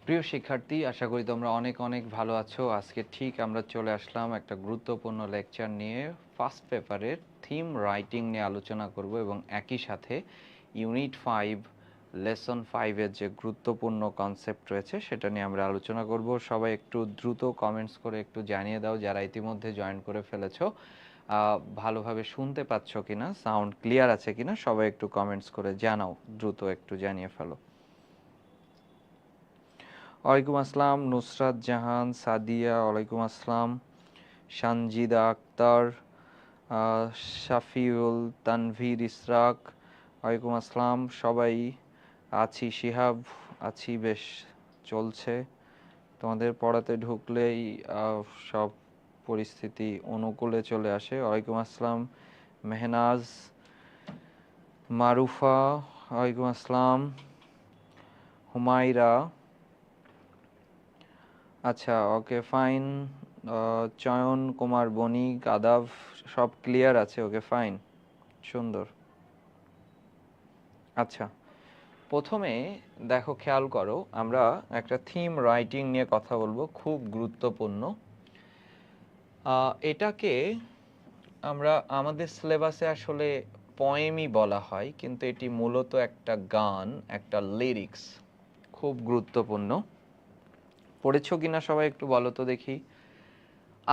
প্রিয় শিক্ষার্থী, আশা করি তোমরা অনেক অনেক ভালো আছো। আজকে ঠিক আমরা চলে আসলাম একটা গুরুত্বপূর্ণ লেকচার নিয়ে। ফার্স্ট পেপারের থিম রাইটিং নিয়ে আলোচনা করব এবং একই সাথে ইউনিট 5 লেসন 5-এর যে গুরুত্বপূর্ণ কনসেপ্ট রয়েছে সেটা নিয়ে আমরা আলোচনা করব। সবাই একটু দ্রুত কমেন্টস করে একটু জানিয়ে দাও যারা ইতিমধ্যে জয়েন করে ফেলেছো ভালোভাবে শুনতে পাচ্ছ কিনা, সাউন্ড ক্লিয়ার আছে কিনা, সবাই একটু কমেন্টস করে জানাও, দ্রুত একটু জানিয়ে ফেলো। ওয়ালাইকুম আসসালাম নুসরাত জাহান, সাদিয়া, ওয়ালাইকুম আসসালাম সানজিদা আক্তার, শাফিউল, তানভীর ইসরাক, ওয়ালাইকুম আসসালাম সবাই। আছি শিহাব, আছি, বেশ চলছে। তোমাদের পড়াতে ঢুকলেই সব পরিস্থিতি অনুকূলে চলে আসে। ওয়ালাইকুম আসসালাম মেহনাজ, মারুফা, ওয়ালাইকুম আসসালাম হুমায়রা। আচ্ছা, ওকে ফাইন। চয়ন কুমার বণিক, আদাব, সব ক্লিয়ার আছে? ওকে ফাইন, সুন্দর। আচ্ছা, প্রথমে দেখো, খেয়াল করো, আমরা একটা থিম রাইটিং নিয়ে কথা বলবো, খুব গুরুত্বপূর্ণ। এটাকে আমরা আমাদের সিলেবাসে আসলে পয়েমই বলা হয়, কিন্তু এটি মূলত একটা গান, একটা লিরিক্স, খুব গুরুত্বপূর্ণ। পড়েছো কিনা সবাই একটু বলো তো দেখি।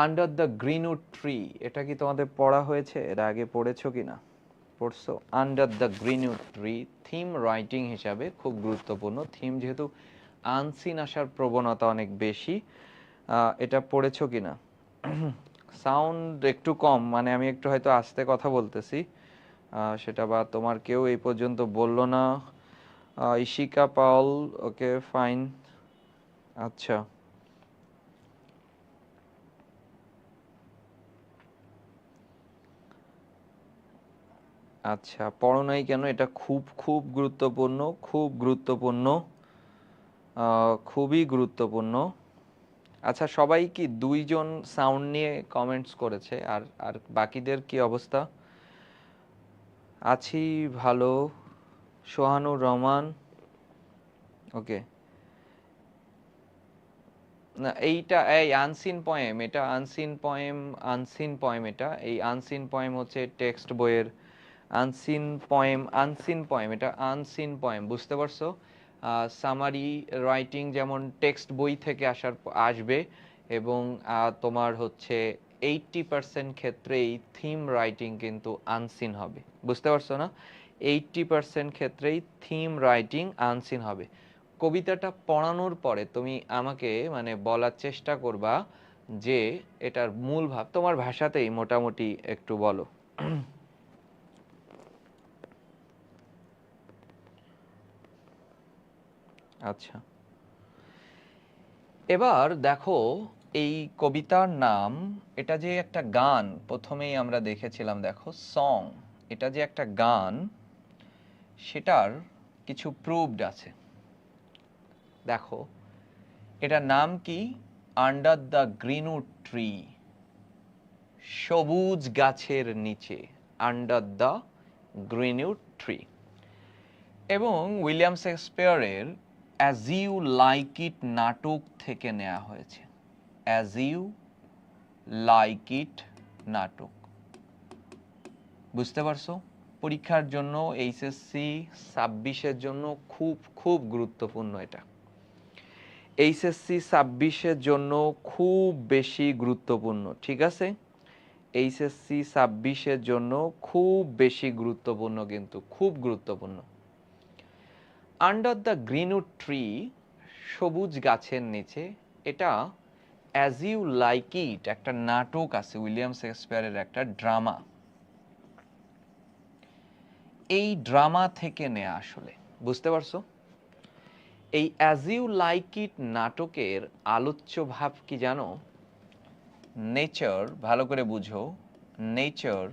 আন্ডার দ্য গ্রিনউড ট্রি, এটা কি তোমাদের পড়া হয়েছে? এর আগে পড়েছো কিনা? পড়ছো? Under the greenwood tree theme writing হিসাবে খুব গুরুত্বপূর্ণ। থিম যেহেতু আনসিন আসার প্রবণতা অনেক বেশি, এটা পড়েছো কিনা? সাউন্ড একটু কম, মানে আমি একটু হয়তো আস্তে কথা বলতেছি, সেটা বা তোমার কেউ এই পর্যন্ত বললো না। Ishika Paul, okay fine. আচ্ছা, আচ্ছা, পড়ো নাই কেন? এটা খুব খুব গুরুত্বপূর্ণ, খুব গুরুত্বপূর্ণ, খুবই গুরুত্বপূর্ণ। আচ্ছা, সবাই কি দুইজন সাউন্ড নিয়ে কমেন্টস করেছে? আর আর বাকিদের কি অবস্থা? আছি ভালো। সোহানুর রহমান, ওকে। না, এইটা এই আনসিন পয়েম, এটা আনসিন পয়েম, আনসিন পয়েম, এটা এই আনসিন পয়েম হচ্ছে টেক্সট বইয়ের আনসিন পয়েম, আনসিন পয়েম, এটা আনসিন পয়েম, বুঝতে পারছো? সামারি রাইটিং যেমন টেক্সট বই থেকে আসবে, এবং তোমার হচ্ছে 80% ক্ষেত্রেই থিম রাইটিং কিন্তু আনসিন হবে, বুঝতে পারছো না? 80% ক্ষেত্রেই থিম রাইটিং আনসিন হবে। কবিতাটা পড়ানোর পরে তুমি আমাকে মানে বলার চেষ্টা করবা যে এটার মূল ভাব তোমার ভাষাতেই মোটামুটি একটু বলো। আচ্ছা, এবার দেখো, এই কবিতার নাম, এটা যে একটা গান, প্রথমেই আমরা দেখেছিলাম, দেখো সং, এটা যে একটা গান, সেটার কিছু প্রুভড আছে। দেখো, এটার নাম কি? আন্ডার দ্য গ্রিনউড ট্রি, সবুজ গাছের নিচে, আন্ডার দ্য গ্রিনউড ট্রি। এবং উইলিয়াম শেক্সপিয়ারের অ্যাজ ইউ লাইক ইট নাটক থেকে নেওয়া হয়েছে। অ্যাজ ইউ লাইক ইট নাটক, বুঝতে পারছো? পরীক্ষার জন্য, এইচএসসি 26-এর জন্য খুব খুব গুরুত্বপূর্ণ এটা। এইচএসসি 26-এর জন্য খুব বেশি গুরুত্বপূর্ণ, ঠিক আছে? এইচএসসি 26-এর জন্য খুব বেশি গুরুত্বপূর্ণ, কিন্তু খুব গুরুত্বপূর্ণ। আন্ডার দ্য গ্রিনউড ট্রি, সবুজ গাছের নিচে, এটা অ্যাজ ইউ লাইক ইট একটা নাটক আছে, উইলিয়াম শেক্সপিয়ারের একটা ড্রামা। এই ড্রামা থেকে নেয়া আসলে, বুঝতে পারছো? এই অ্যাজ ইউ লাইক ইট নাটকের আলোচ্য ভাব কি জানো? নেচার, ভালো করে বুঝো, nature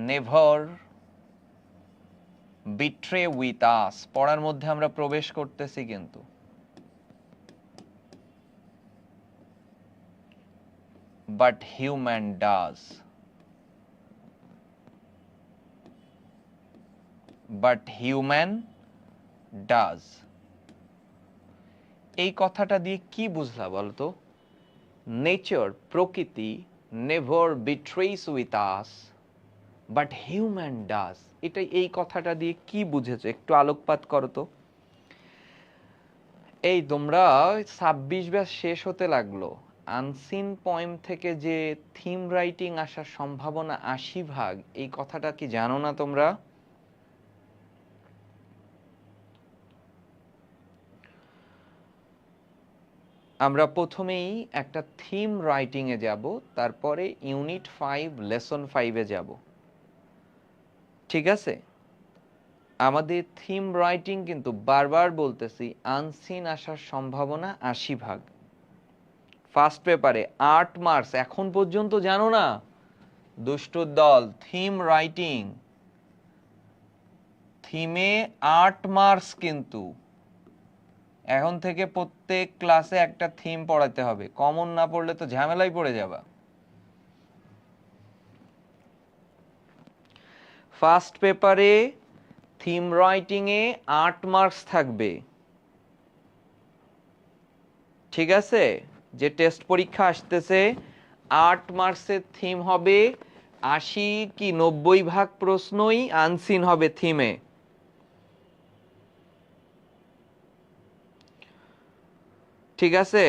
never betray with us. পড়ার মধ্যে আমরা প্রবেশ করতেছি কিন্তু। But human does, but human does. এই কথাটা দিয়ে কি বুঝলা বলতো? নেচার, প্রকৃতি, never betrays with us but human does. এটা এই কথাটা দিয়ে কি বুঝেছো একটু আলোকপাত করো তো। এই তোমরা 26 ব্যাচ শেষ হতে লাগলো, আনসিন পয়েম থেকে যে থিম রাইটিং আসার সম্ভাবনা 80%, এই কথাটা কি জানো না তোমরা? আমরা প্রথমেই একটা থিম রাইটিং এ যাব, তারপরে ইউনিট 5 লেসন 5 এ যাব, ঠিক আছে? আমাদের থিম রাইটিং কিন্তু বারবার বলতেছি আনসিন আসার সম্ভাবনা 80%। ফার্স্ট পেপারে 8 মার্কস এখন পর্যন্ত জানো না দুষ্টুর দল? থিম রাইটিং, থিমে 8 মার্কস, কিন্তু এখন থেকে প্রত্যেক ক্লাসে একটা থিম পড়াতে হবে, কমন না পড়লে তো ঝামেলায় পড়ে যাবা। ফার্স্ট পেপারে থিম রাইটিং এ 8 মার্কস থাকবে, ঠিক আছে? যে টেস্ট পরীক্ষা আসতেছে 8 মার্কসের থিম হবে, 80 কি 90% প্রশ্নই আনসিন হবে থিমে। ঠিক আছে?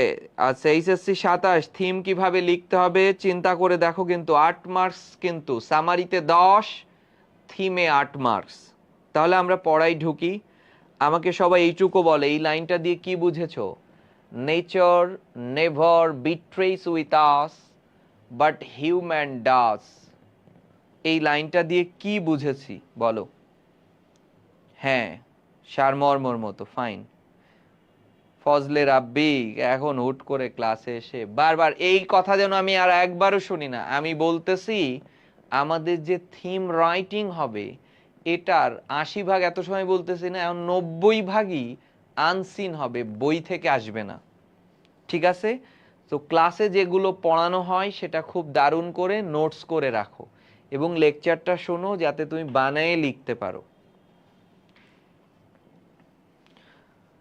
আচ্ছা, এইচএসসি 27 থিম কিভাবে লিখতে হবে চিন্তা করে দেখো, কিন্তু 8 মার্কস, কিন্তু সামারিতে 10, থিমে 8 মার্কস। তাহলে আমরা পড়াই ঢুকি। আমাকে সবাই এইটুকু বলে, এই লাইনটা দিয়ে কি বুঝেছো? Nature never betrays with us but human does. এই লাইনটা দিয়ে কি বুঝেছি বলো? হ্যাঁ, সারমর্মর মতো, ফাইন। ফজলে রাব্বি এখন হুট করে ক্লাসে এসে বারবার এই কথা যেন আমি আর একবারও শুনি না। আমি বলতেছি আমাদের যে থিম রাইটিং হবে এটার 80%, এত সময় বলতেছি না, এখন 90%ই আনসিন হবে, বই থেকে আসবে না, ঠিক আছে? তো ক্লাসে যেগুলো পড়ানো হয় সেটা খুব দারুণ করে নোটস করে রাখো এবং লেকচারটা শোনো যাতে তুমি বানায়ে লিখতে পারো।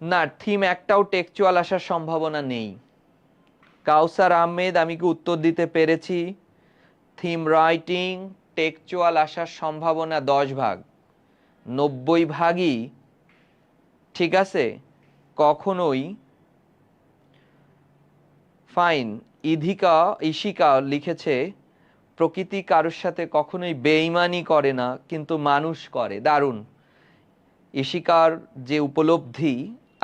না, থিম একটাও টেক্সচুয়াল আসার সম্ভাবনা নেই। কাউসার আহমেদ, আমি কি উত্তর দিতে পেরেছি? থিম রাইটিং টেক্সচুয়াল আসার সম্ভাবনা 10%, 90%ই, ঠিক আছে, কখনোই। ফাইন। ইশিকা লিখেছে প্রকৃতি কারোর সাথে কখনোই বেইমানি করে না, কিন্তু মানুষ করে। দারুণ। ইশিকার যে উপলব্ধি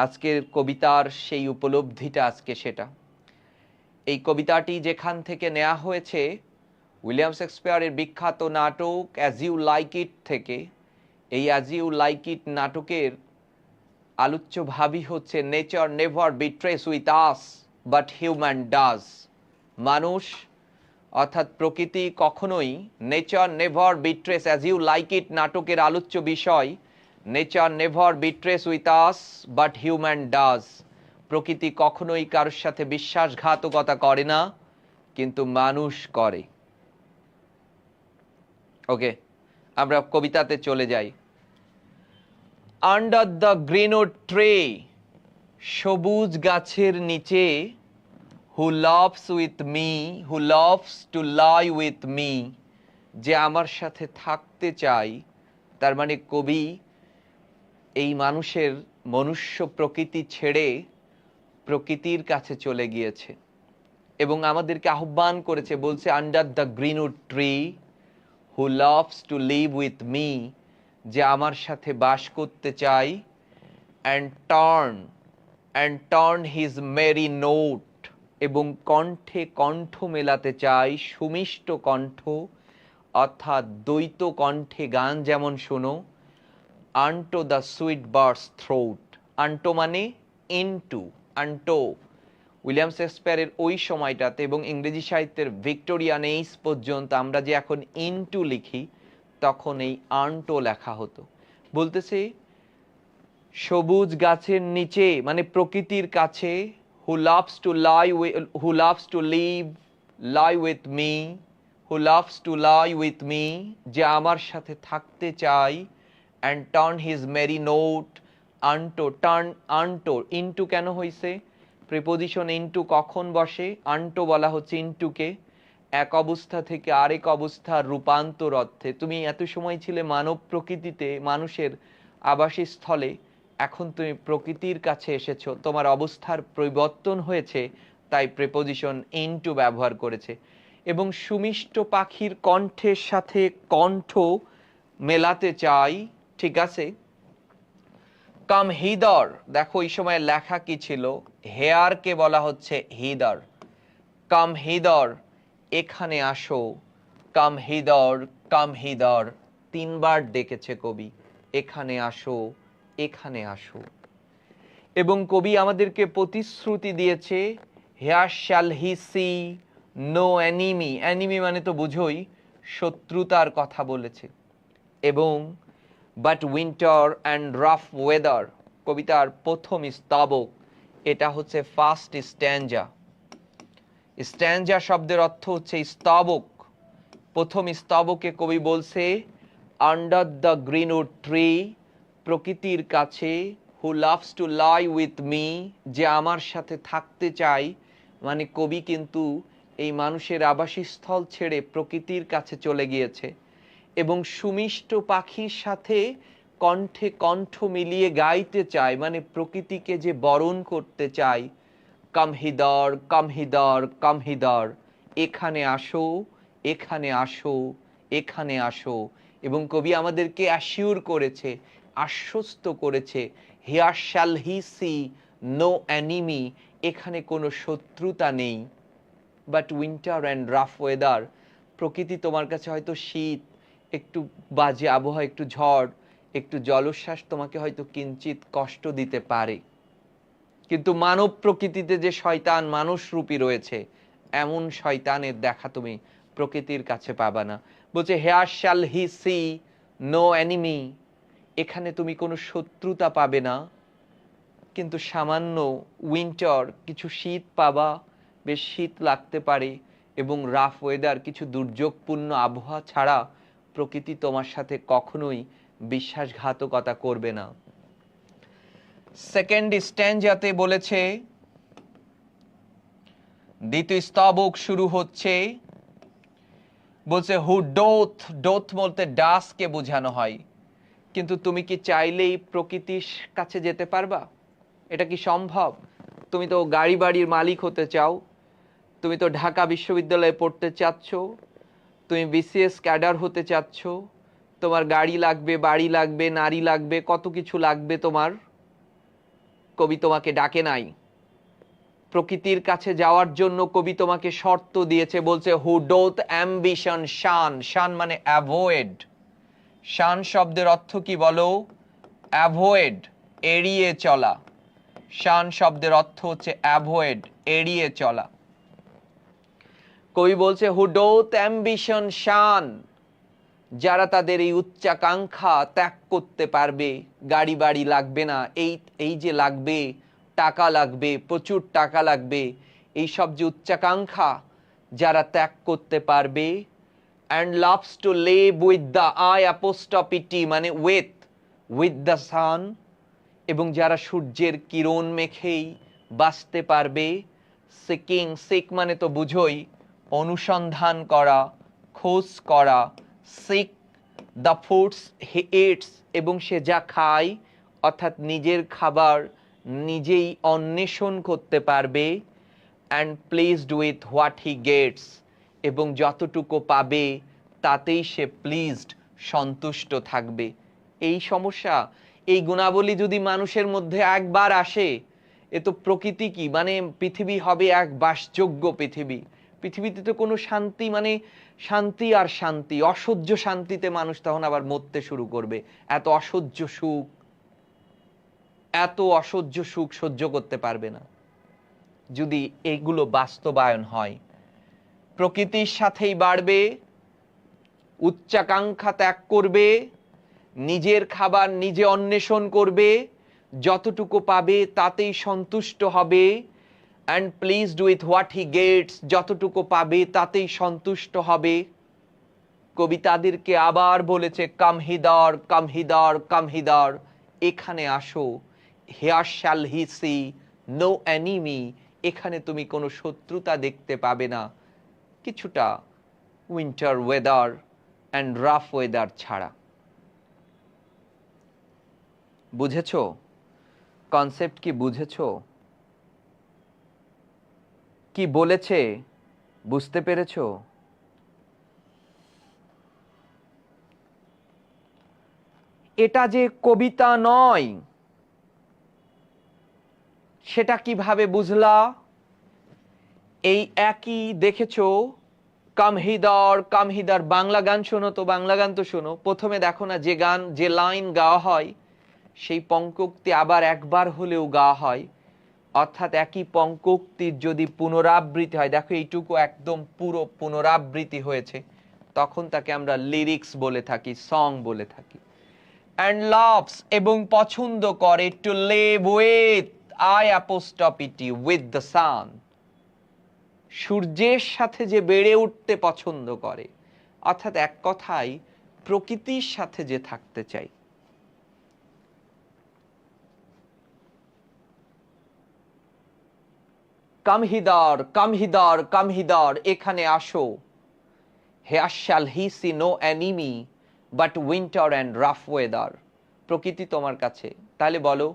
আজকের কবিতার, সেই উপলব্ধিটা আজকে সেটা। এই কবিতাটি যেখান থেকে নেওয়া হয়েছে উইলিয়াম শেক্সপিয়ারের বিখ্যাত নাটক অ্যাজ ইউ লাইক ইট থেকে। এই অ্যাজ ইউ লাইক ইট নাটকের আলোচ্য ভাবই হচ্ছে nature never betrays with us but human does. মানুষ অর্থাৎ প্রকৃতি কখনোই, nature never betrays, as you like it নাটকের আলোচ্য বিষয়, nature never betrays with us but human does. প্রকৃতি কখনোই কারোর সাথে বিশ্বাসঘাতকতা করে না, কিন্তু মানুষ করে। ওকে, আমরা কবিতাতে চলে যাই। আন্ডার দ্য গ্রিনউড ট্রি, সবুজ গাছের নিচে, who loves with me, who loves to lie with me, যে আমার সাথে থাকতে চাই। তার মানে কবি এই মানুষের মনুষ্য প্রকৃতি ছেড়ে প্রকৃতির কাছে চলে গিয়েছে এবং আমাদেরকে আহ্বান করেছে, বলছে under the greenwood tree who loves to live with me, যে আমার সাথে বাস করতে চাই। And turn his merry note, এবং কণ্ঠে কণ্ঠ মেলাতে চাই, সুমিষ্ট কণ্ঠ, অর্থাৎ দ্বৈত কণ্ঠে গান যেমন শোনো। আন্টো দ্য সুইট বার্ডস থ্রোট, আন্টো মানে ইনটু, আন্টো উইলিয়াম শেক্সপিয়ারের ওই সময়টাতে এবং ইংরেজি সাহিত্যের ভিক্টোরিয়ান এজ পর্যন্ত আমরা যে এখন ইনটু লিখি, তখন এই আন্টো লেখা হতো। বলতেছে সবুজ গাছের নিচে মানে প্রকৃতির কাছে, who loves to lie with me, who loves to lie with me, যে আমার সাথে থাকতে চাই। and turn his merry note, unto, turn unto, into কেন হইছে? প্রিপোজিশন ইনটু কখন বসে? আন্টো বলা হচ্ছে ইনটুকে, এক অবস্থা থেকে আরেক অবস্থার রূপান্তর অর্থে। তুমি এত সময় ছিলে মানব প্রকৃতিতে, মানুষের আবাসস্থলে, এখন তুমি প্রকৃতির কাছে এসেছো, তোমার অবস্থার পরিবর্তন হয়েছে, তাই প্রিপোজিশন ইনটু ব্যবহার করেছে। এবং সুমিষ্ট পাখির কণ্ঠের সাথে কণ্ঠ মেলাতে চাই, ঠিক আছে। কাম হিদার, দেখো এই সময় লেখা কি ছিল, হেয়ারকে বলা হচ্ছে হিদার। কাম হিদার, এখানে আসো, কাম হিদার, কাম হিদার, তিনবার ডেকেছে কবি, এখানে আসো, এখানে আসো। এবং কবি আমাদেরকে প্রতিশ্রুতি দিয়েছে, here shall he see no enemy, enemy মানে তো বুঝোই শত্রুতার কথা বলেছে। এবং but winter and rough weather, কবিতার প্রথম স্তবক, এটা হচ্ছে ফার্স্ট স্ট্যাঞ্জা। স্ট্যাঞ্জা শব্দের অর্থ হচ্ছে স্তবক। প্রথম স্তবকে কবি বলছে, আন্ডার দ্য গ্রিনউড ট্রি, প্রকৃতির কাছে, হু loves to lie with me, যে আমার সাথে থাকতে চাই। মানে কবি কিন্তু এই মানুষের আবাসস্থল ছেড়ে প্রকৃতির কাছে চলে গিয়েছে এবং সুমিষ্ট পাখির সাথে কণ্ঠে কণ্ঠ মিলিয়ে গাইতে চায়, মানে প্রকৃতিকে যে বরণ করতে চায়। কাম হিদার, কাম হিদার, কাম হিদার, এখানে আসো, এখানে আসো, এখানে আসো। এবং কবি আমাদেরকে অ্যাসিওর করেছে, আশ্বস্ত করেছে, here shall he see no enemy, এখানে কোনো শত্রুতা নেই। But winter and rough weather, প্রকৃতি তোমার কাছে হয়তো শীত, একটু বাজে আবহাওয়া, একটু ঝড়, একটু জলোচ্ছ্বাস তোমাকে হয়তো কিঞ্চিত কষ্ট দিতে পারে, কিন্তু মানব প্রকৃতিতে যে শয়তান মানুষরূপী রয়েছে, এমন শয়তানের দেখা তুমি প্রকৃতির কাছে পাবা না। বলছে here shall he see no enemy, এখানে তুমি কোনো শত্রুতা পাবে না, কিন্তু সামান্য উইন্টার, কিছু শীত পাবা, বেশ শীত লাগতে পারে, এবং রাফ ওয়েদার, কিছু দুর্যোগপূর্ণ আবহাওয়া ছাড়া প্রকৃতি তোমার সাথে কখনোই বিশ্বাসঘাতকতা করবে না। সেকেন্ড স্ট্যাঞ্জাতে বলেছে, দ্বিতীয় স্তবক শুরু হচ্ছে, বলছে হু ডোথ, ডোথ বলতে ডাসকে বোঝানো হয়। কিন্তু তুমি কি চাইলেই প্রকৃতির কাছে যেতে পারবা? এটা কি সম্ভব? তুমি তো গাড়ি বাড়ির মালিক হতে চাও, তুমি তো ঢাকা বিশ্ববিদ্যালয়ে পড়তে চাচ্ছ, তুমি বিসিএস ক্যাডার হতে চাচ্ছ, তোমার গাড়ি লাগবে, বাড়ি লাগবে, নারী লাগবে, কত কিছু লাগবে তোমার। কবি তোমাকে ডাকে নাই। প্রকৃতির কাছে যাওয়ার জন্য কবি তোমাকে শর্ত দিয়েছে, বলছে হু ডোথ অ্যাম্বিশন শান, শান মানে অ্যাভয়েড। শান শব্দের অর্থ কি বলো? অ্যাভয়েড, এড়িয়ে চলা। শান শব্দের অর্থ হচ্ছে অ্যাভয়েড, এড়িয়ে চলা। কবি বলছে হু ডোথ অ্যাম্বিশন শান, যারা তাদের এই উচ্চাকাঙ্ক্ষা ত্যাগ করতে পারবে, গাড়ি বাড়ি লাগবে না, এই যে লাগবে, টাকা লাগবে, প্রচুর টাকা লাগবে, এই সব যে উচ্চাকাঙ্ক্ষা যারা ত্যাগ করতে পারবে, and loves to live with the I apostrophe টি মানে উইথ দ্য সান, এবং যারা সূর্যের কিরণ মেখেই বাঁচতে পারবে। সিকিং, সিক মানে তো বুঝোই অনুসন্ধান করা, খোঁজ করা। Sick the foods he eats, এবং সে যা খায়, অর্থাৎ নিজের খাবার নিজেই অন্বেষণ করতে পারবে। And pleased with what he gets, এবং যতটুকু পাবে তাতেই সে প্লিজড, সন্তুষ্ট থাকবে। এই সমস্যা, এই গুণাবলী যদি মানুষের মধ্যে একবার আসে, এ তো প্রকৃতি কি, মানে পৃথিবী হবে এক বাসযোগ্য পৃথিবী। পৃথিবীতে তো কোনো শান্তি, মানে শান্তি আর শান্তি, অসহ্য শান্তিতে মানুষ তখন আবার মরতে শুরু করবে। এত অসহ্য সুখ, এত অসহ্য সুখ সহ্য করতে পারবে না যদি এগুলো বাস্তবায়ন হয়। প্রকৃতির সাথেই বাড়বে, উচ্চাকাঙ্ক্ষা ত্যাগ করবে, নিজের খাবার নিজে অন্বেষণ করবে, যতটুকু পাবে তাতেই সন্তুষ্ট হবে। And pleased with what he gets, যতটুকু পাবে তাতেই সন্তুষ্ট হবে। কবি তাদেরকে আবার বলেছে কাম হিদার, কাম হিদার, কাম হিদার, এখানে আসো, here shall he see no enemy, এখানে তুমি কোনো শত্রুতা দেখতে পাবে না, কিছুটা winter weather and rough weather ছাড়া। বুঝেছো? কনসেপ্ট কি বুঝেছো? কি বলেছে বুঝতে পেরেছো? এটা যে কবিতা নয় সেটা কিভাবে বুঝলা? এই একই দেখেছো কামহিদার কামহিদার, বাংলা গান শোনো তো, বাংলা গান তো শোনো, প্রথমে দেখো না যে গান যে লাইন গাওয়া হয় সেই পঙ্কোক্তি আবার একবার হলেও গাওয়া হয়, অর্থাৎ একই পঙ্কোক্তির যদি পুনরাবৃত্তি হয়, দেখো এইটুকু একদম পুরো পুনরাবৃত্তি হয়েছে, তখন তাকে আমরা লিরিক্স বলে থাকি, সং বলে থাকি। অ্যান্ড লাভস, এবং পছন্দ করে, to live with I apostrophe T with the sun, সূর্যের সাথে যে বেড়ে উঠতে পছন্দ করে, অর্থাৎ এক কথায় প্রকৃতির সাথে যে থাকতে চাই। কামহিদার কামহিদার কামহিদার, এখানে আসো। Here shall he see no enemy but winter and rough weather, প্রকৃতি তোমার কাছে। তাহলে বলো,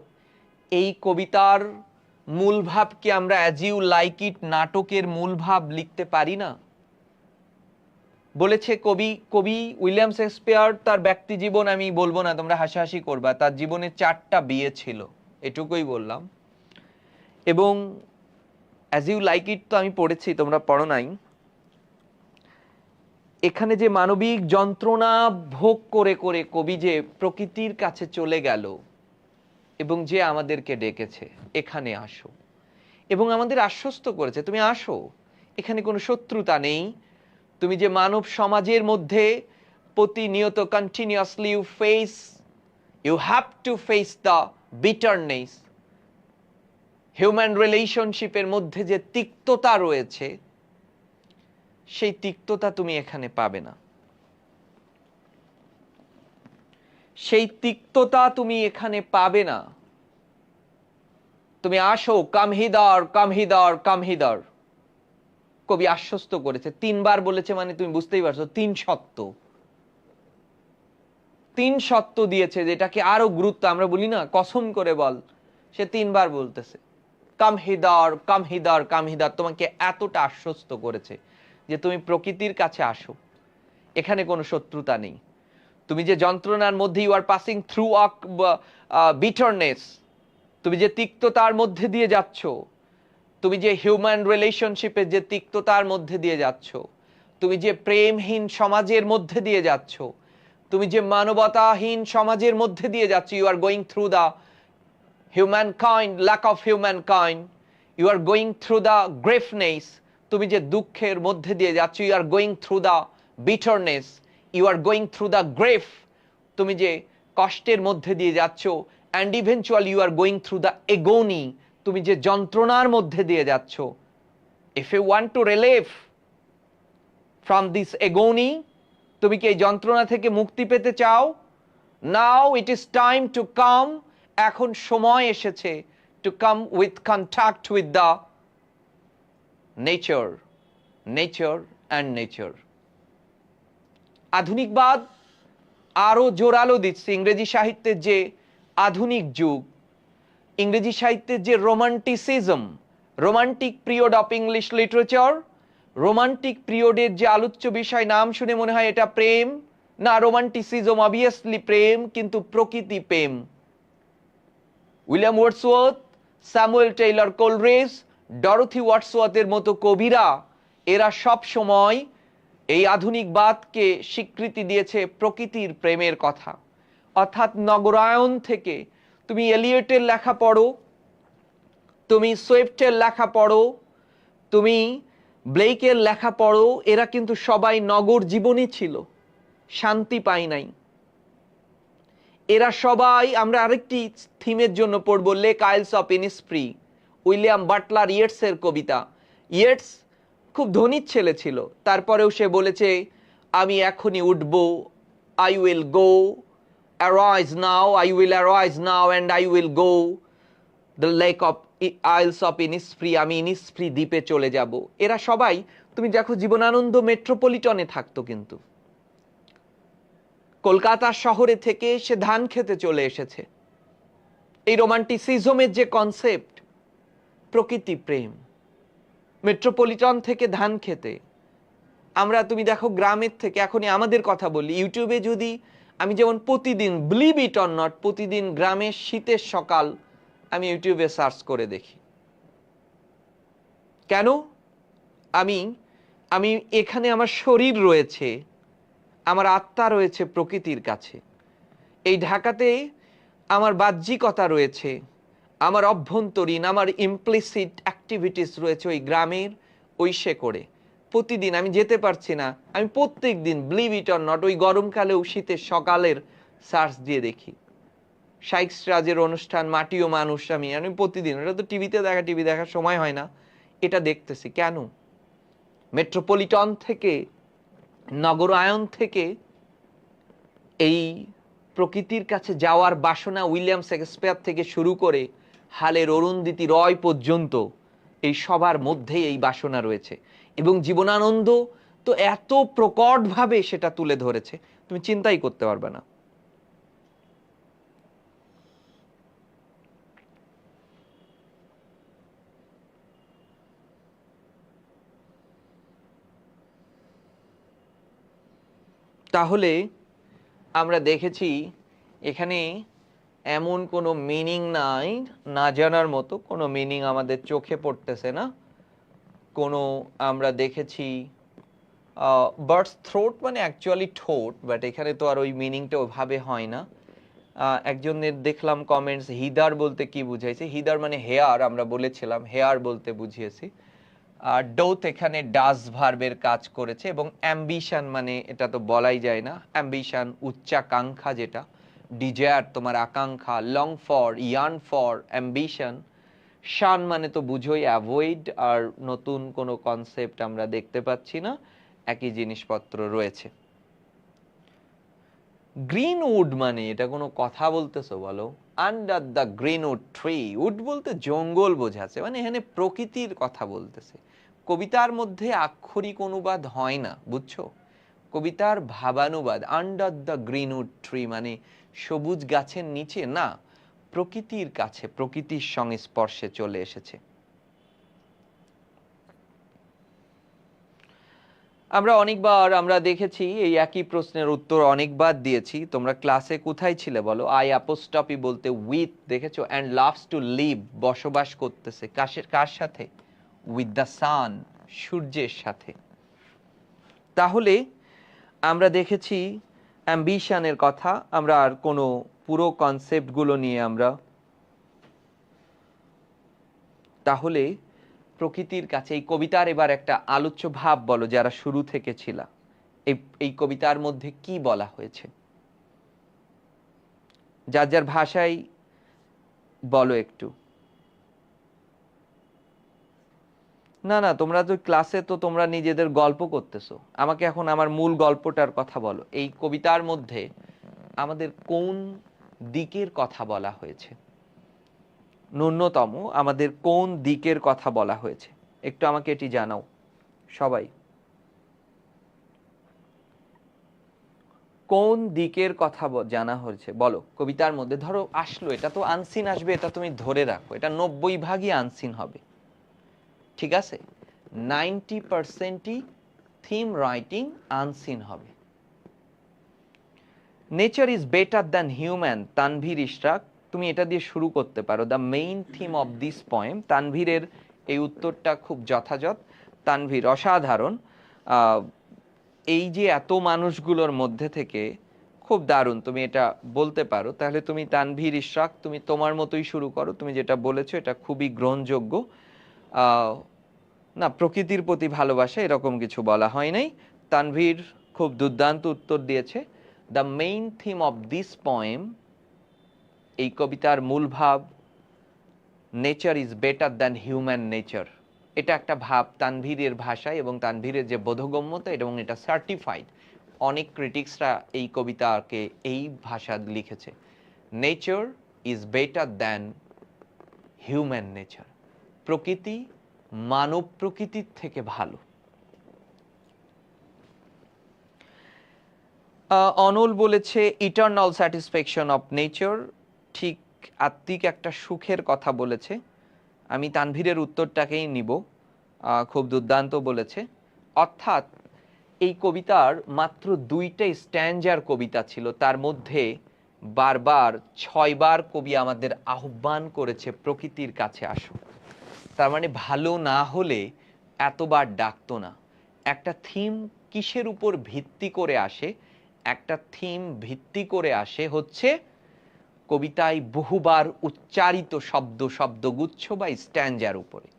এই কবিতার মূল ভাব কি আমরা অ্যাজ ইউ লাইক ইট নাটকের মূল ভাব লিখতে পারি না? বলেছে কবি উইলিয়াম শেক্সপিয়ার, তার ব্যক্তি জীবন আমি বলবো না, তোমরা হাসাহাসি করবা, তার জীবনে 4টা বিয়ে ছিল, এটুকুই বললাম। এবং অ্যাজ ইউ লাইক ইট তো আমি পড়েছি, তোমরা পড়ো নাই। এখানে যে মানবিক যন্ত্রণা ভোগ করে করে কবি যে প্রকৃতির কাছে চলে গেল এবং যে আমাদেরকে ডেকেছে এখানে আসো, এবং আমাদের আশ্বস্ত করেছে তুমি আসো, এখানে কোনো শত্রুতা নেই। তুমি যে মানব সমাজের মধ্যে প্রতিনিয়ত continuously you have to face the bitterness, human রিলেশনশিপের মধ্যে যে তিক্ততা রয়েছে, সেই তিক্ততা তুমি এখানে পাবে না, সেই তিক্ততা তুমি এখানে পাবে না। তুমি আসো, কামহিদার কামহিদার কামহিদার, কবি আশ্বস্ত করেছে, 3বার বলেছে, মানে তুমি বুঝতেই পারছো 3 সত্য, 3 সত্য দিয়েছে, যেটাকে আরো গুরুত্ব, আমরা বলি না কসম করে বল, সে 3বার বলতেছে কামহিদার কামহিদার কামহিদার, তোমাকে এতটা আশ্বস্ত করেছে যে তুমি প্রকৃতির কাছে আসো, এখানে কোনো শত্রুতা নেই। তুমি যে যন্ত্রণার মধ্যে you are passing through bitterness, তুমি যে তিক্ততার মধ্যে দিয়ে যাচ্ছ, তুমি যে হিউম্যান রিলেশনশিপের যে তিক্ততার মধ্যে দিয়ে যাচ্ছ, তুমি যে প্রেমহীন সমাজের মধ্যে দিয়ে যাচ্ছ, তুমি যে মানবতাহীন সমাজের মধ্যে দিয়ে যাচ্ছ, you are going through the humankind, lack of humankind, you are going through the griefness, তুমি যে দুঃখের মধ্যে দিয়ে যাচ্ছ, you are going through the bitterness, you are going through the grief, তুমি যে কষ্টের মধ্যে দিয়ে যাচ্ছ, and eventually you are going through the agony, তুমি যে যন্ত্রণার মধ্যে দিয়ে যাচ্ছ। if you want to relieve from this agony, তুমি কি এই যন্ত্রণা থেকে মুক্তি পেতে চাও? now it is time to come, এখন সময় এসেছে, to come with contact with the nature, nature and nature. আধুনিকবাদ আরো জোরালো দিচ্ছে, ইংরেজি সাহিত্যের যে আধুনিক যুগ, ইংরেজি সাহিত্যের যে romanticism, romantic period of English literature, romantic পিরিয়ডের যে আলোচ্য বিষয়, নাম শুনে মনে হয় এটা প্রেম না, রোমান্টিসিজম অবভিয়াসলি প্রেম, কিন্তু প্রকৃতি প্রেম। William Wordsworth, Samuel Taylor Coleridge, Dorothy ওয়াটসওয়ার্থের মতো কবিরা, এরা সব সময় এই আধুনিকবাদকে স্বীকৃতি দিয়েছে প্রকৃতির প্রেমের কথা। অর্থাৎ নগরায়ন থেকে তুমি এলিয়টের লেখা পড়ো, তুমি সুইফটের লেখা পড়ো, তুমি ব্লেকের লেখা পড়ো, এরা কিন্তু সবাই নগর জীবনী ছিল, শান্তি পাই নাই। এরা সবাই, আমরা আরেকটি থিমের জন্য পড়বো, lake isles of Innisfree, William Butler ইয়েটসের কবিতা। ইয়েটস খুব ধনী ছেলে ছিল, তারপরেও সে বলেছে আমি এখনই উঠব, I will go, arise now, I will arise now and I will go, the lake of isles of Innisfree, আমি ইনিসফ্রি দ্বীপে চলে যাব। এরা সবাই তুমি দেখো জীবনানন্দ মেট্রোপলিটনে থাকতো, কিন্তু কলকাতা শহরে থেকে সে ধান খেতে চলে এসেছে। এই রোমান্টিসিজমের যে কনসেপ্ট, প্রকৃতি প্রেম, মেট্রোপলিটন থেকে ধান খেতে। আমরা তুমি দেখো গ্রামের থেকে, এখনই আমাদের কথা বলি, ইউটিউবে যদি আমি যেমন প্রতিদিন, বিলিভ ইট অর নট, প্রতিদিন গ্রামের শীতের সকাল আমি ইউটিউবে সার্চ করে দেখি। কেন? আমি আমি এখানে আমার শরীর রয়েছে, আমার আত্মা রয়েছে প্রকৃতির কাছে। এই ঢাকাতে আমার বাহ্যিকতা রয়েছে, আমার অভ্যন্তরীণ, আমার ইমপ্লিসিট অ্যাক্টিভিটিস রয়েছে ওই গ্রামের ওই শেকড়ে। প্রতিদিন আমি যেতে পারছি না, আমি প্রত্যেক দিন, বিলিভ ইট অর নট, ওই গরমকালেও শীতের সকালের সার্চ দিয়ে দেখি শাইখস রাজের অনুষ্ঠান মাটি ও মানুষ। আমি প্রতিদিন, এটা তো টিভিতে দেখা, টিভি দেখার সময় হয় না, এটা দেখতেছি। কেন? মেট্রোপলিটন থেকে, নগরায়ন থেকে এই প্রকৃতির কাছে যাওয়ার বাসনা উইলিয়াম শেক্সপিয়ার থেকে শুরু করে হালের অরুন্ধতী রয় পর্যন্ত এই সবার মধ্যেই এই বাসনা রয়েছে। এবং জীবনানন্দ তো এত প্রকটভাবে সেটা তুলে ধরেছে, তুমি চিন্তাই করতে পারবে না। তাহলে আমরা দেখেছি এখানে এমন কোনো মিনিং নাই, না জানার মতো কোনো মিনিং আমাদের চোখে পড়তেছে না। কোনো আমরা দেখেছি বার্ডস থ্রোট মানে অ্যাকচুয়ালি ঠোঁট, বাট এখানে তো আর ওই মিনিংটা ওইভাবে হয় না। একজনের দেখলাম কমেন্টস, হিদার বলতে কি বুঝাইছে? হিদার মানে হেয়ার, আমরা বলেছিলাম হেয়ার বলতে বুঝিয়েছি। আর ডোথ এখানে ডাজ ভার্বের কাজ করেছে, এবং অ্যাম্বিশন মানে এটা তো বলাই যায় না, অ্যাম্বিশন উচ্চাকাঙ্ক্ষা, যেটা ডিজায়ার তোমার আকাঙ্ক্ষা, long for, yearn for, ambition. শান মানে তো বুঝোই অ্যাভয়েড, আর নতুন কোনো কনসেপ্ট আমরা দেখতে পাচ্ছি না, একই জিনিসপত্র রয়েছে। গ্রিন উড মানে এটা কোনো কথা বলতেছো বলো? Under the green wood tree, wood বলতে জঙ্গল বোঝাচ্ছে, মানে এখানে প্রকৃতির কথা বলতেছে। কবিতার মধ্যে আক্ষরিক অনুবাদ হয় না, বুঝছো? কবিতার ভাবানুবাদ। Under the green wood tree মানে সবুজ গাছের নিচে না, প্রকৃতির কাছে, প্রকৃতির সংস্পর্শে চলে এসেছে। আমরা অনেকবার আমরা দেখেছি এই একই প্রশ্নের উত্তর অনেকবার দিয়েছি। তোমরা ক্লাসে কোথায় ছিলে বলো? আই অ্যাপোস্ট্রফি বলতে উইথ, দেখেছো? অ্যান্ড লাভস টু লিভ, বসবাস করতেছে কার সাথে? উইথ দ্য সান, সূর্যের সাথে। তাহলে আমরা দেখেছি অ্যাম্বিশনের কথা। আমরা আর কোনো পুরো কনসেপ্টগুলো নিয়ে আমরা, তাহলে প্রকৃতির কাছে এই কবিতার এবার একটা আলোচ্য ভাব বলো, যারা শুরু থেকে ছিল। এই কবিতার মধ্যে কি বলা হয়েছে? যার যার ভাষায় বলো একটু। না না, তোমরা তো ক্লাসে তো তোমরা নিজেদের গল্প করতেছো, আমাকে এখন আমার মূল গল্পটার কথা বলো। এই কবিতার মধ্যে আমাদের কোন দিকের কথা বলা হয়েছে? ন্যূনতম আমাদের কোন দিকের কথা বলা হয়েছে একটু আমাকে এটি জানাও সবাই। কোন দিকের কথা জানা হয়েছে বলো কবিতার মধ্যে? ধরো আসলো, এটা তো আনসিন আসবে, এটা তুমি ধরে রাখো, এটা 90% আনসিন হবে, ঠিক আছে? 90%ই থিম রাইটিং আনসিন হবে। Nature is better than human, Tanvir Ishraq, তুমি এটা দিয়ে শুরু করতে পারো। The main theme of this poem, তানভীরের এই উত্তরটা খুব যথাযথ। তানভীর অসাধারণ। এই যে এত মানুষগুলোর মধ্যে থেকে খুব দারুণ, তুমি এটা বলতে পারো। তাহলে তুমি তানভীর ইশরাক, তুমি তোমার মতোই শুরু করো। তুমি যেটা বলেছো এটা খুবই গ্রহণযোগ্য। না, প্রকৃতির প্রতি ভালোবাসা এরকম কিছু বলা হয় নাই। তানভীর খুব দুর্দান্ত উত্তর দিয়েছে। The main theme of this poem, এই কবিতার মূল ভাব, nature is better than human nature. এটা একটা ভাব তানভীরের ভাষায়, এবং তানভীরের যে বোধগম্যতা, এবং এটা সার্টিফাইড। অনেক ক্রিটিক্সরা এই কবিতাকে এই ভাষা লিখেছে। Nature is better than human nature, প্রকৃতি মানব প্রকৃতির থেকে ভালো। অনল বলেছে ইটারনাল স্যাটিসফ্যাকশন অফ নেচার, ঠিক আত্মিক একটা সুখের কথা বলেছে। আমি তানভীরের উত্তরটাকেই নিব, খুব দুর্দান্ত বলেছে। অর্থাৎ এই কবিতার মাত্র 2টা স্ট্যান্জার কবিতা ছিল, তার মধ্যে বারবার 6বার কবি আমাদের আহ্বান করেছে প্রকৃতির কাছে আসো। তার মানে ভালো না হলে এতবার ডাকতো না। একটা থিম কিসের উপর ভিত্তি করে আসে? একটা থিম ভিত্তি করে আসে হচ্ছে কবিতায় বহুবার উচ্চারিত শব্দগুচ্ছ বা স্ট্যান্জার উপরে।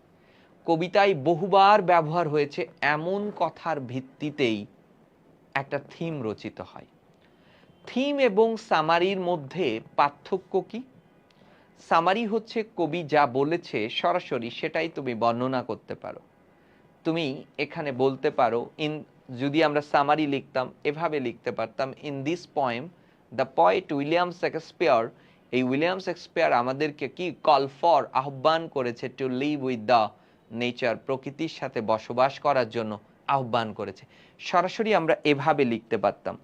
কবিতায় বহুবার ব্যবহার হয়েছে এমন কথার ভিত্তিতেই একটা থিম রচিত হয়। থিম এবং সামারির মধ্যে পার্থক্য কি? সামারি হচ্ছে কবি যা বলেছে সরাসরি সেটাই তুমি বর্ণনা করতে পারো। তুমি এখানে বলতে পারো, যদি আমরা সামারি লিখতাম এভাবে লিখতে পারতাম, in this poem the poet William Shakespeare, এই উইলিয়াম শেক্সপিয়ার আমাদেরকে কি কল ফর, আহ্বান করেছে, to live with the nature, প্রকৃতির সাথে বসবাস করার জন্য আহ্বান করেছে। সরাসরি আমরা এভাবে লিখতে পারতাম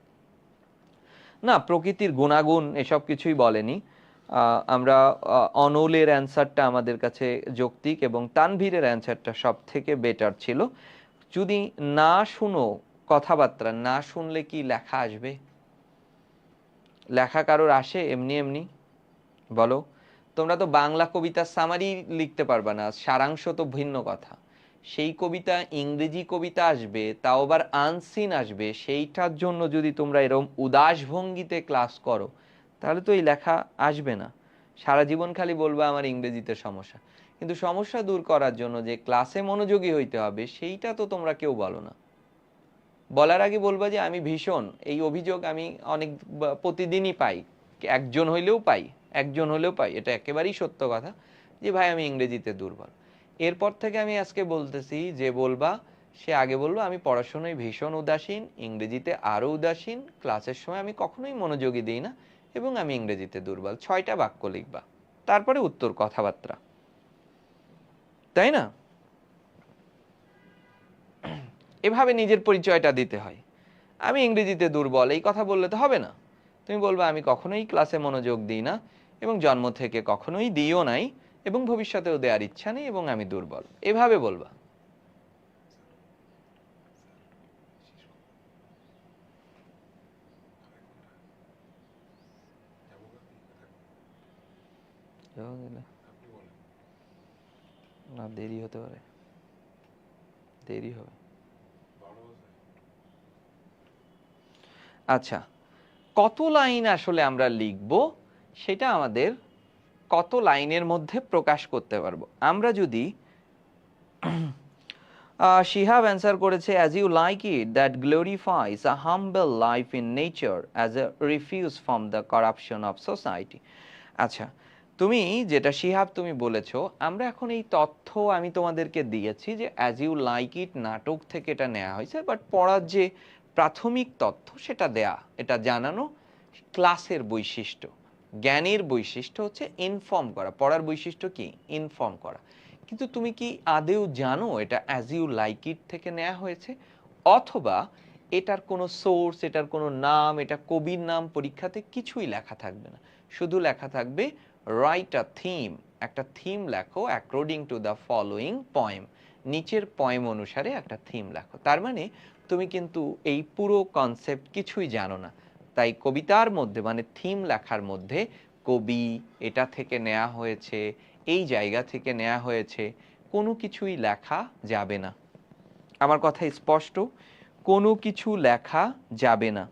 না, প্রকৃতির গুণাগুণ এসব কিছুই বলেনি। আমরা অনলের অ্যান্সারটা আমাদের কাছে যৌক্তিক এবং তানভীরের অ্যান্সারটা সব থেকে বেটার ছিল। যদি না শুনো কথাবার্তা, না শুনলে কি লেখা আসবে? লেখা কারোর আসে এমনি এমনি? বলো। তোমরা তো বাংলা কবিতার সামারি লিখতে পারবা না, সারাংশ তো ভিন্ন কথা। সেই কবিতা ইংরেজি কবিতা আসবে, তাও আবার আনসিন আসবে, সেইটার জন্য যদি তোমরা এরকম উদাস ভঙ্গিতে ক্লাস করো তাহলে তো এই লেখা আসবে না। সারা জীবন খালি বলবা আমার ইংরেজিতে সমস্যা, কিন্তু সমস্যা দূর করার জন্য যে ক্লাসে মনোযোগী হইতে হবে সেইটা তো তোমরা কেউ বলো না। বলার আগে বলবা যে আমি ভীষণ, এই অভিযোগ আমি অনেক প্রতিদিনই পাই, একজন হইলেও পাই, এটা একেবারেই সত্য কথা যে ভাই আমি ইংরেজিতে দুর্বল। এরপর থেকে আমি আজকে বলতেছি, যে বলবা সে আগে বলবো আমি পড়াশোনায় ভীষণ উদাসীন, ইংরেজিতে আরো উদাসীন, ক্লাসের সময় আমি কখনোই মনোযোগী দিই না এবং আমি ইংরেজিতে দুর্বল। 6টা বাক্য লিখবা, তারপরে উত্তর কথাবার্তা, তাই না? এভাবে নিজের পরিচয়টা দিতে হয়। আমি ইংরেজিতে দুর্বল এই কথা বললে তো হবে না। তুমি বলবা আমি কখনোই ক্লাসে মনোযোগ দিই না এবং জন্ম থেকে কখনোই দিও নাই এবং ভবিষ্যতেও দেওয়ার ইচ্ছা নেই এবং আমি দুর্বল, এভাবে বলবা। না, দেরি হতে পারে, দেরি হবে। আচ্ছা, কত লাইন আসলে আমরা লিখব সেটা আমাদের কত লাইনের মধ্যে প্রকাশ করতে পারবো। আমরা যদি শিহাব অ্যান্সার করেছে, as you like it that glorifies a humble life in nature as a refuge from the corruption of society. আচ্ছা, তুমি যেটা শিহাব তুমি বলেছো, আমরা এখন এই তথ্য আমি তোমাদেরকে দিয়েছি যে অ্যাজ ইউ লাইক ইট নাটক থেকে এটা নেওয়া হয়েছে, বাট পড়ার যে প্রাথমিক তথ্য সেটা দেয়া, এটা জানানো ক্লাসের বৈশিষ্ট্য। জ্ঞানের বৈশিষ্ট্য হচ্ছে ইনফর্ম করা, পড়ার বৈশিষ্ট্য কি? ইনফর্ম করা। কিন্তু তুমি কি আদেও জানো এটা অ্যাজ ইউ লাইক ইট থেকে নেওয়া হয়েছে, অথবা এটার কোনো সোর্স, এটার কোনো নাম, এটা কবির নাম পরীক্ষাতে কিছুই লেখা থাকবে না, শুধু লেখা থাকবে রাইট আ থিম, একটা থিম লেখো according to the following poem, নিচের পয়েম অনুসারে একটা থিম লেখো। তার মানে তুমি কিন্তু এই পুরো কনসেপ্ট কিছুই জানো না। তাই কবিতার মধ্যে মানে থিম লেখার মধ্যে কবি এটা থেকে নেওয়া হয়েছে, এই জায়গা থেকে নেওয়া হয়েছে, কোনো কিছুই লেখা যাবে না। আমার কথা স্পষ্ট, কোনো কিছু লেখা যাবে না,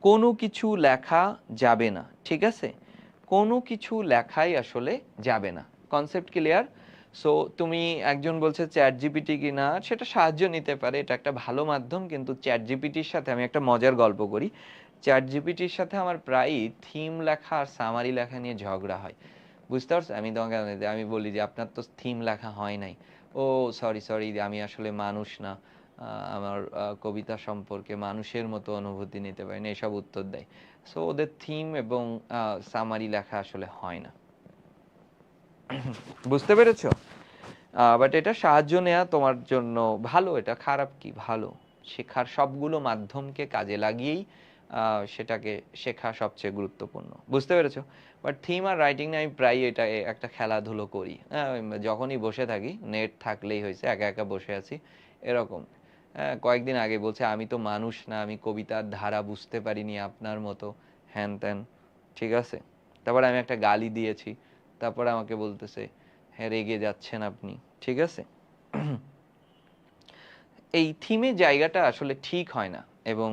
কোনো কিছু লেখা যাবে না, ঠিক আছে? কোনো কিছু লেখাই আসলে যাবে না। Concept clear? সো তুমি, একজন বলছে চ্যাট জিপিটি কিনা, সেটা সাহায্য নিতে পারে, এটা একটা ভালো মাধ্যম, কিন্তু চ্যাট জিপিটির সাথে আমি একটা মজার গল্প করি। চ্যাট জিপিটির সাথে আমার প্রায়ই থিম লেখা আর সামারি লেখা নিয়ে ঝগড়া হয়, বুঝতে পারছো? আমি তোমাকে আমি বলি যে আপনার তো থিম লেখা হয় নাই, ও সরি সরি আমি আসলে মানুষ না, আমার কবিতা সম্পর্কে মানুষের মতো অনুভূতি নিতে পারি না, এসব উত্তর দেয়। সো ওদের থিম এবং সামারি লেখা আসলে হয় না। বুঝতে পেরেছো? বাট এটা সাহায্য নেওয়া তোমার জন্য ভালো, এটা খারাপ কি? ভালো। শেখার সবগুলো মাধ্যমকে কাজে লাগিয়েই সেটাকে শেখা সবচেয়ে গুরুত্বপূর্ণ। বুঝতে পেরেছো? বাট থিম আর রাইটিং নিয়ে আমি প্রায় এটা একটা খেলাধুলো করি। যখনই বসে থাকি, নেট থাকলেই হয়েছে, একা একা বসে আছি এরকম। কয়েকদিন আগে বলছে আমি তো মানুষ না, আমি কবিতার ধারা বুঝতে পারিনি আপনার মতো, হ্যান ত্যান। ঠিক আছে, তারপর আমি একটা গালি দিয়েছি, তারপরে আমাকে বলতেছে হ্যাঁ রেগে যাচ্ছেন আপনি। ঠিক আছে, এই থিমের জায়গাটা আসলে ঠিক হয় না, এবং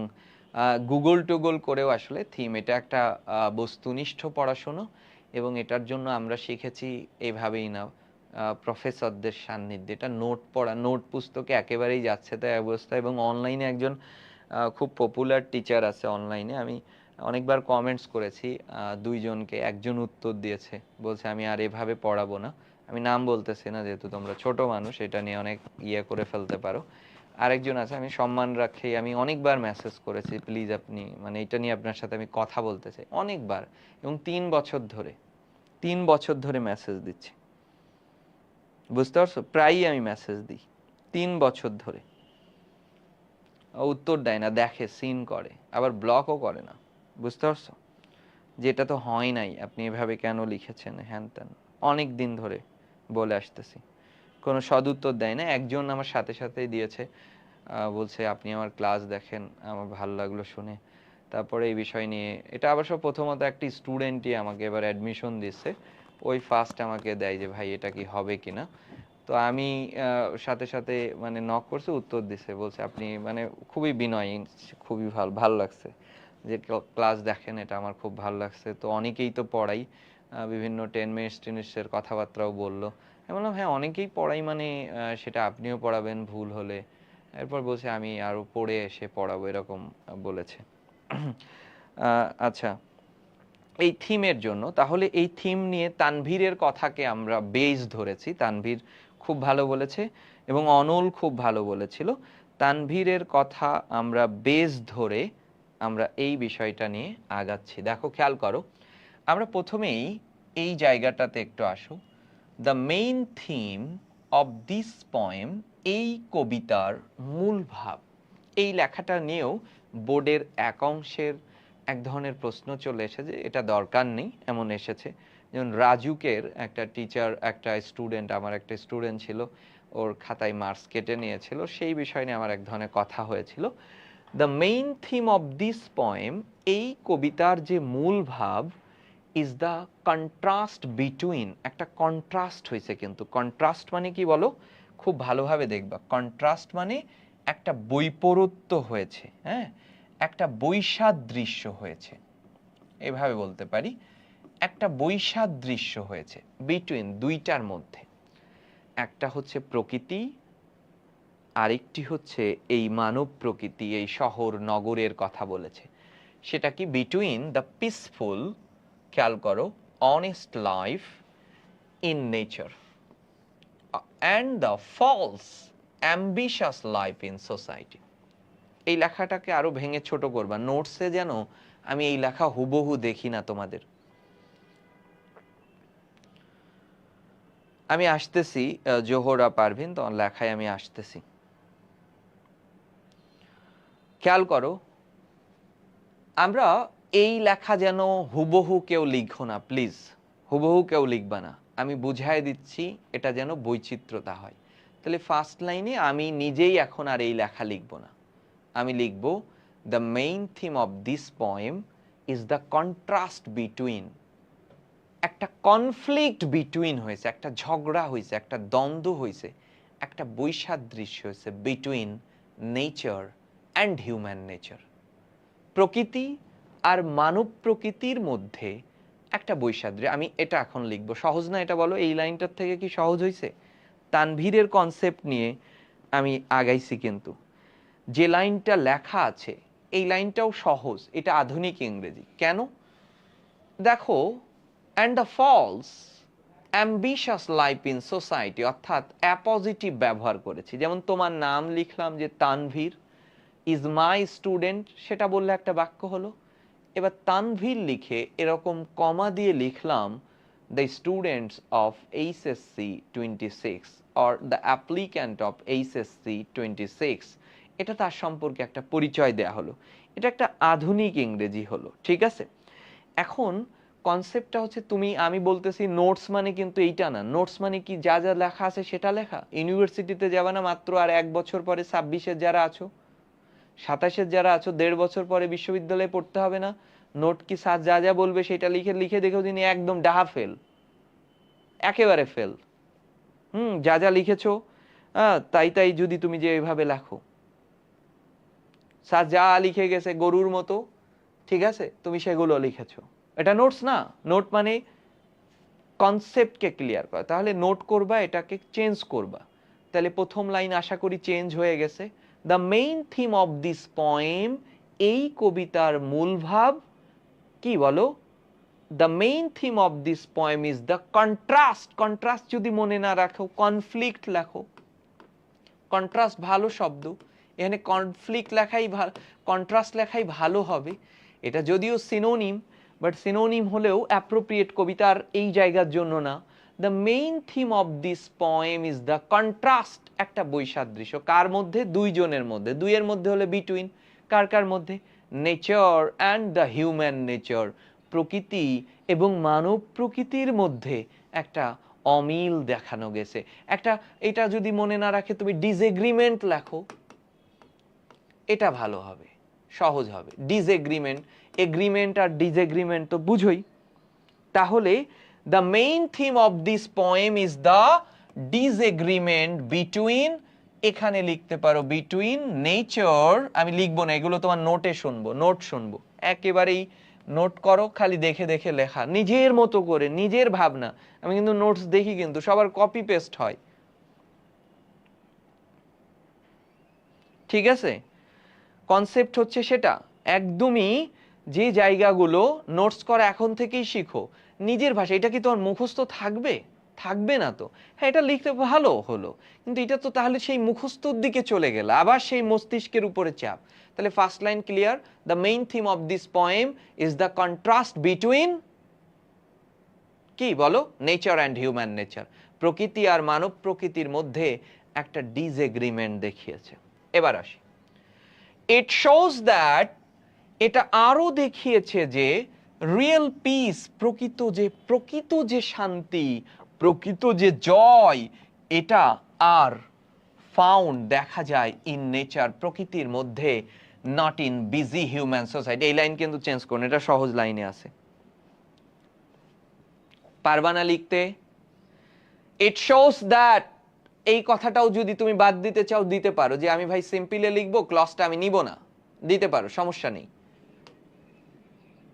গুগল টুগল করেও আসলে থিম, এটা একটা বস্তুনিষ্ঠ পড়াশুনো, এবং এটার জন্য আমরা শিখেছি এভাবেই না, প্রফেসরদের সান্নিধ্যে। এটা নোট পড়া, নোট পুস্তকে একেবারেই যাচ্ছে তাই অবস্থা। এবং অনলাইনে একজন খুব পপুলার টিচার আছে অনলাইনে, আমি অনেকবার কমেন্টস করেছি, দুইজনকে, একজন উত্তর দিয়েছে, বলছে আমি আর এভাবে পড়াবো না। আমি নাম বলতেছি না যেহেতু তোমরা ছোট মানুষ, এটা নিয়ে অনেক ইয়ে করে ফেলতে পারো। আরেকজন আছে, আমি সম্মান রাখি, আমি অনেকবার মেসেজ করেছি, প্লিজ আপনি মানে এটা নিয়ে আপনার সাথে আমি কথা বলতে চাই, অনেকবার, এবং 3 বছর ধরে মেসেজ দিচ্ছি। বুঝতে পারছো? প্রায়ই আমি মেসেজ দিই, 3 বছর ধরে উত্তর দেয় না, দেখে, সিন করে, আবার ব্লকও করে না। বুঝতে পারছো? যেটা তো হয় নাই, আপনি এভাবে কেন লিখেছেন, হ্যান ত্যান, অনেক দিন ধরে বলে আসতেছি, কোনো সদুত্তর দেয় না। একজন আমার সাথে সাথেই দিয়েছে, বলছে আপনি আমার ক্লাস দেখেন, আমার ভালো লাগলো শুনে। তারপরে এই বিষয় নিয়ে, এটা অবশ্য প্রথমত একটি স্টুডেন্টই আমাকে এবার অ্যাডমিশন দিচ্ছে, ওই ফার্স্ট আমাকে দেয় যে ভাই এটা কি হবে কিনা। তো আমি সাথে সাথে মানে নক করছে, উত্তর দিছে, বলছে আপনি মানে খুবই বিনয়ী, খুবই ভালো ভালো লাগছে যে ক্লাস দেখেন, এটা আমার খুব ভালো লাগছে। তো অনেকেই তো পড়াই, বিভিন্ন 10 মিনিটস টেনিসের কথাবার্তাও বললো। আমি বললাম হ্যাঁ অনেকেই পড়াই, মানে সেটা আপনিও পড়াবেন ভুল হলে। এরপর বলছে আমি আরো পড়ে এসে পড়াবো, এরকম বলেছে। আচ্ছা, এই থিমের জন্য, তাহলে এই থিম নিয়ে তানভীরের কথাকে আমরা বেস ধরেছি, তানভীর খুব ভালো বলেছে এবং অনল খুব ভালো বলেছিল। তানভীরের কথা আমরা বেস ধরে আমরা এই বিষয়টা নিয়ে আগাচ্ছি। দেখো, খেয়াল করো, আমরা প্রথমেই এই জায়গাটাতে একটু আসো। The main theme of this poem, এই কবিতার মূল ভাব। এই লেখাটা নিয়েও বোর্ডের এক অংশের এক ধরনের প্রশ্ন চলে এসেছে, এটা দরকার নেই এমন এসেছে। যেমন রাজুকের একটা টিচার, একটা স্টুডেন্ট, আমার একটা স্টুডেন্ট ছিল, ওর খাতায় মার্কস কেটে নিয়েছিল, সেই বিষয় নিয়ে আমার এক ধরনের কথা হয়েছিল। The main theme of this poem, এই কবিতার যে মূল ভাব, ইজ দ্য কন্ট্রাস্ট বিটুইন, একটা কন্ট্রাস্ট হয়েছে। কিন্তু কন্ট্রাস্ট মানে কি বলো, খুব ভালোভাবে দেখবা, কন্ট্রাস্ট মানে একটা বৈপরত্য হয়েছে, হ্যাঁ, একটা বৈসাদৃশ্য হয়েছে, এভাবে বলতে পারি, একটা বৈসাদৃশ্য হয়েছে বিটুইন, দুইটার মধ্যে। একটা হচ্ছে প্রকৃতি, আরেকটি হচ্ছে এই মানব প্রকৃতি, এই শহর নগরের কথা বলেছে। সেটা কি? বিটুইন দ্য পিসফুল, খেয়াল করো, honest life in nature and the false ambitious life in society. এই লেখাটাকে আরো ভেঙে ছোট করবা, নোটসে যেন আমি এই লেখা হুবহু দেখি না তোমাদের। আমি আসতেছি, জোহরা পারভিন, তোমার লেখায় আমি আসতেছি। খেয়াল করো, আমরা এই লেখা যেন হুবহু কেউ লিখো না, প্লিজ হুবহু কেউ লিখবা না, আমি বুঝাই দিচ্ছি, এটা যেন বৈচিত্র্যতা হয়। তাহলে ফার্স্ট লাইনে আমি নিজেই এখন আর এই লেখা লিখব না, আমি লিখব the main theme of this poem is the contrast between, একটা কনফ্লিক্ট বিটুইন হয়েছে, একটা ঝগড়া হয়েছে, একটা দ্বন্দ্ব হয়েছে, একটা বৈসাদৃশ্য হয়েছে between nature and human nature, প্রকৃতি আর মানব প্রকৃতির মধ্যে একটা বৈসাদৃশ্য। আমি এটা এখন লিখব, সহজ না এটা বলো? এই লাইনটার থেকে কি সহজ হয়েছে? তানভীরের কনসেপ্ট নিয়ে আমি আগাইছি, কিন্তু যে লাইনটা লেখা আছে এই লাইনটাও সহজ, এটা আধুনিক ইংরেজি। কেন? দেখো, and the false ambitious life in society, অর্থাৎ অ্যাপজিটিভ ব্যবহার করেছি। যেমন তোমার নাম লিখলাম যে তানভীর, ইজ মাই স্টুডেন্ট, সেটা বললে একটা বাক্য হলো। এবার তানভীর লিখে এরকম কমা দিয়ে লিখলাম the students of HSC 26 or the applicant of HSC 26, এটা তার সম্পর্কে একটা পরিচয় দেয়া হলো। এটা একটা আধুনিক ইংরেজি হলো, ঠিক আছে। এখন কনসেপ্টটা হচ্ছে আমি বলতেছি নোটস মানে কিন্তু এইটা না। নোটস মানে কি যা যা লেখা আছে সেটা লেখা। ইউনিভার্সিটিতে যাবে না মাত্র আর 1 বছর পরে 26-এর যারা আছো, 27-এর যারা আছো 1.5 বছর পরে বিশ্ববিদ্যালয়ে পড়তে হবে না। নোট কি স্যার যা যা বলবে সেটা লিখে লিখে দেখেও তিনি একদম ডাহা ফেল, একেবারে ফেল। যা যা লিখেছো তাই তাই যদি তুমি যে এইভাবে লেখো, স্যার যা লিখে গেছে গরুর মতো, ঠিক আছে, তুমি সেগুলো লিখেছো, এটা নোটস না। নোট মানে কনসেপ্টকে ক্লিয়ার করা। তাহলে নোট করবা, এটাকে চেঞ্জ করবা। তাহলে প্রথম লাইন আশা করি চেঞ্জ হয়ে গেছে। The main theme of this poem, এই কবিতার মূল ভাব কি বলো? The main theme of this poem is the contrast. Contrast যদি মনে না রাখো, কনফ্লিক্ট লেখো। কন্ট্রাস্ট ভালো শব্দ, এখানে কনফ্লিক্ট লেখাই ভালো, কন্ট্রাস্ট লেখাই ভালো হবে। এটা যদিও সিনোনিম, বাট সিনোনিম হলেও অ্যাপ্রোপ্রিয়েট কবিতার এই জায়গার জন্য না। The main theme of this poem is the contrast, একটা বৈসাদৃশ্য। কার মধ্যে? দুইজনের মধ্যে। দুইয়ের মধ্যে হলে বিটুইন। কার কার মধ্যে? Nature and the human nature, প্রকৃতি এবং মানব প্রকৃতির মধ্যে একটা অমিল দেখানো গেছে। এটা যদি মনে না রাখে তুমি ডিসএগ্রিমেন্ট লেখো, এটা ভালো হবে, সহজ হবে। ডিসএগ্রিমেন্ট, এগ্রিমেন্ট আর ডিসএগ্রিমেন্ট তো বুঝোই। তাহলে the main theme of this poem is the disagreement between, এখানে লিখতে পারো বিটুইন নেচার। আমি লিখবো না, এগুলো তোমার নোটে শুনবো, নোট শুনবো। একেবারেই নোট করো, খালি দেখে দেখে লেখা নিজের মতো করে, নিজের ভাবনা। আমি কিন্তু নোটস দেখি, কিন্তু সবার কপি পেস্ট হয়, ঠিক আছে। কনসেপ্ট হচ্ছে সেটা। একদমই যে জায়গাগুলো নোটস করা এখন থেকেই শিখো নিজের ভাষা। এটা কি তোমার মুখস্থ থাকবে? থাকবে না তো। হ্যাঁ, এটা লিখতে ভালো হলো, কিন্তু এটা তো তাহলে সেই মুখস্থর দিকে চলে গেল, আবার সেই মস্তিষ্কের উপরে চাপ। তাহলে first line clear. The main theme of this poem is the contrast between, কি বলো? নেচার অ্যান্ড হিউম্যান নেচার, প্রকৃতি আর মানব প্রকৃতির মধ্যে একটা ডিসএগ্রিমেন্ট দেখিয়েছে। এবার আসি, ইট শোজ দ্যাট, এটা আরো দেখিয়েছে যে রিয়েল পিস, প্রকৃত যে শান্তি, প্রকৃত যে জয়, এটা আর ফাউন্ড দেখা যায় ইন নেচার, প্রকৃতির মধ্যে, not in busy human society. এই লাইন কিন্তু চেঞ্জ করুন, এটা সহজ লাইনে আছে, পারবা না লিখতে। ইট শোজ দ্যাট, এই কথাটাও যদি তুমি বাদ দিতে চাও দিতে পারো, যে আমি ভাই সিম্পলে লিখবো, ক্লজটা আমি নিব না, দিতে পারো, সমস্যা নেই।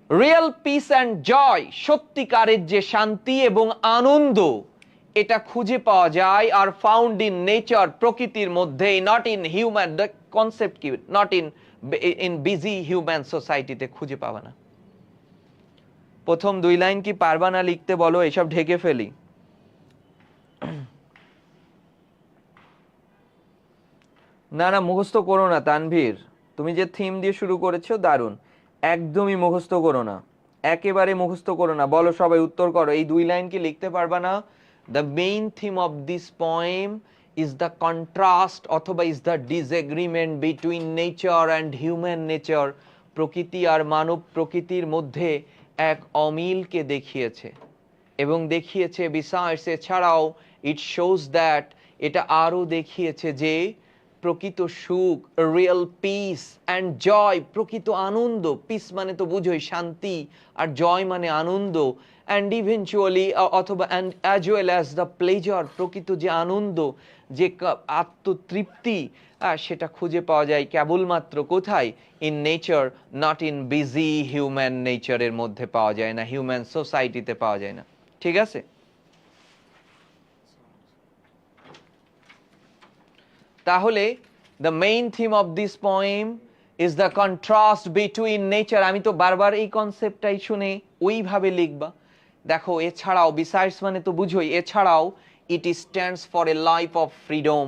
রিয়েল পিস অ্যান্ড জয়, সত্যিকারের যে শান্তি এবং আনন্দ, এটা খুঁজে পাওয়া যায় আর ফাউন্ড ইন নেচার, প্রকৃতির মধ্যে, not in human. The concept কি? নট ইন বিজি হিউম্যান সোসাইটিতে খুঁজে পাবা না। প্রথম দুই লাইন কি পারবা না লিখতে? বলো, এসব ঢেকে ফেলি। না না, মুখস্থ করো না তানভীর, তুমি যে থিম দিয়ে শুরু করেছো দারুণ, একদমই মুখস্থ করো না, একেবারে মুখস্থ করো না। বলো সবাই, উত্তর করো, এই দুই লাইন কি লিখতে পারবা না? The main theme of this poem is the contrast অথবা is the disagreement between nature and human nature, প্রকৃতি আর মানব প্রকৃতির মধ্যে এক অমিলকে দেখিয়েছে। এবং দেখিয়েছে বিসাইডস, এছাড়াও ইট শোজ দ্যাট, এটা আরো দেখিয়েছে যে প্রকৃত সুখ, রিয়েল পিস অ্যান্ড জয়, প্রকৃত আনন্দ, পিস মানে তো বুঝোই শান্তি, আর জয় মানে আনন্দ, অ্যান্ড ইভেনচুয়ালি অথবা and as well as the pleasure, প্রকৃত যে আনন্দ, যে আত্মতৃপ্তি, সেটা খুঁজে পাওয়া যায় কেবলমাত্র কোথায়? In nature, not in busy human নেচারের মধ্যে পাওয়া যায় না, হিউম্যান সোসাইটিতে পাওয়া যায় না, ঠিক আছে। তাহলে the main theme of this poem is the contrast between nature. আমি তো বারবার এই কনসেপ্টটাই শুনে ওইভাবে লিখবা। দেখো, এছাড়াও, বিসাইডস মানে তো বুঝোই, এছাড়াও ইট stands for a life of freedom,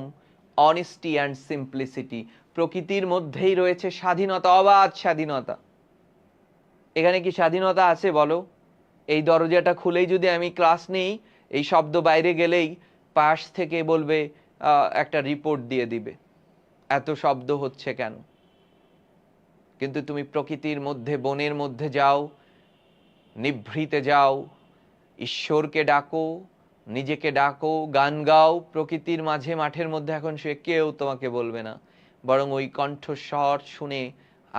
honesty and simplicity, প্রকৃতির মধ্যেই রয়েছে স্বাধীনতা, অবাধ স্বাধীনতা। এখানে কি স্বাধীনতা আছে বলো? এই দরজাটা খুলেই যদি আমি ক্লাস নেই, এই শব্দ বাইরে গেলেই পাশ থেকে বলবে, একটা রিপোর্ট দিয়ে দিবে, এত শব্দ হচ্ছে কেন। কিন্তু তুমি প্রকৃতির মধ্যে, বনের মধ্যে যাও, নিভৃতে যাও, ঈশ্বরকে ডাকো, নিজেকে ডাকো, গান গাও প্রকৃতির মাঝে, মাঠের মধ্যে। এখন সে কেউ তোমাকে বলবে না, বরং ওই কণ্ঠস্বর শুনে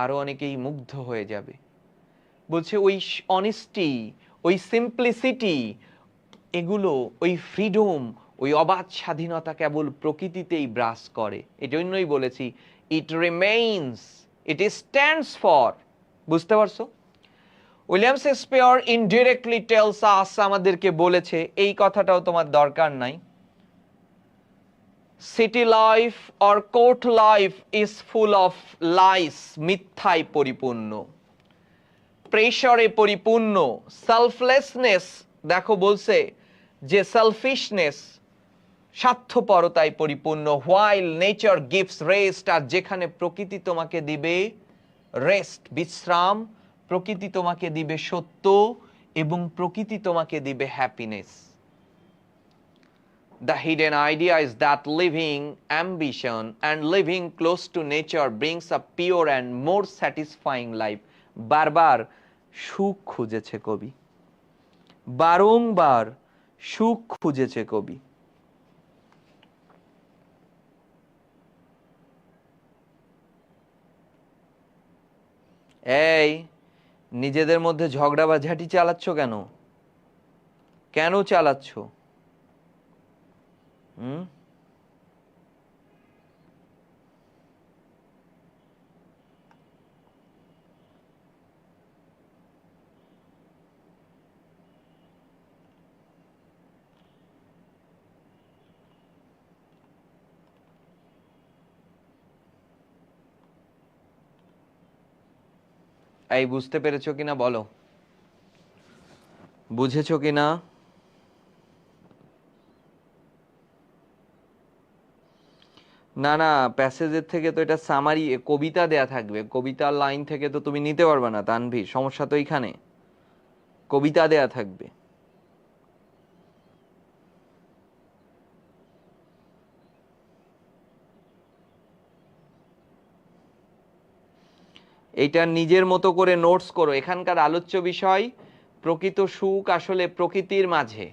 আরো অনেকেই মুগ্ধ হয়ে যাবে। বলছে ওই অনেস্টি, ওই সিম্পলিসিটি, এগুলো, ওই ফ্রিডম, ওই অবাধ স্বাধীনতা কেবল প্রকৃতিতেই ব্রাস করে। এজন্যই বলেছি it remains, it stands for. বুঝতে পারছো? William Shakespeare indirectly tells us, আমাদেরকে বলেছে, এই কথাটাও তোমার দরকার নাই, city life or court life is full of lies, মিথ্যায় পরিপূর্ণ, প্রেশারে পরিপূর্ণ, সেলফলেসনেস, দেখো বলছে যে সেলফিশনেস, স্বার্থপরতায় পরিপূর্ণ, হোয়াইল নেচার গিভস রেস্ট, আর যেখানে প্রকৃতি তোমাকে দিবে রেস্ট, বিশ্রাম, প্রকৃতি তোমাকে দিবে সত্য, এবং প্রকৃতি তোমাকে দিবে happiness. The hidden idea is that living ambition and living close to nature brings a pure and more satisfying life. বারবার সুখ খুঁজেছে কবি, বারংবার সুখ খুঁজেছে কবি। এই নিজেদের মধ্যে ঝগড়া বা ঝাঁটি চালাচ্ছ কেন? কেন চালাচ্ছ? এই বুঝতে পেরেছো কিনা বলো, বুঝেছো কিনা? না না, প্যাসেজের থেকে তো এটা সামারি, কবিতা দেয়া থাকবে, কবিতার লাইন থেকে তো তুমি নিতে পারবে না তানভীর, সমস্যা তো এইখানে, কবিতা দেয়া থাকবে। এইটা নিজের মতো করে নোটস করো। এখানকার আলোচ্য বিষয় প্রকৃত সুখ আসলে প্রকৃতির মাঝে,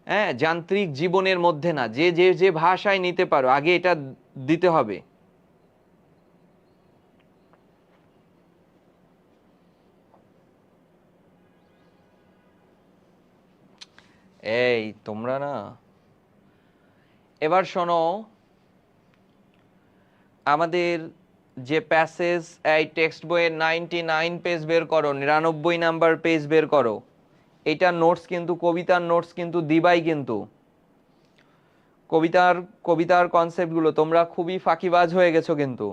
হ্যাঁ, যান্ত্রিক জীবনের মধ্যে না। যে যে যে ভাষায় নিতে পারো, আগে এটা দিতে হবে। এই তোমরা না, এবার শোনো, আমাদের যে প্যাসেজ, এই টেক্সট বইয়ের 99 পেজ বের করো, 99 নাম্বার পেজ বের করো। এটা নোটস কিন্তু, কবিতার নোটস কিন্তু দিবাই, কিন্তু কবিতার কনসেপ্টগুলো তোমরা খুবই ফাঁকিবাজ হয়ে গেছো কিন্তু।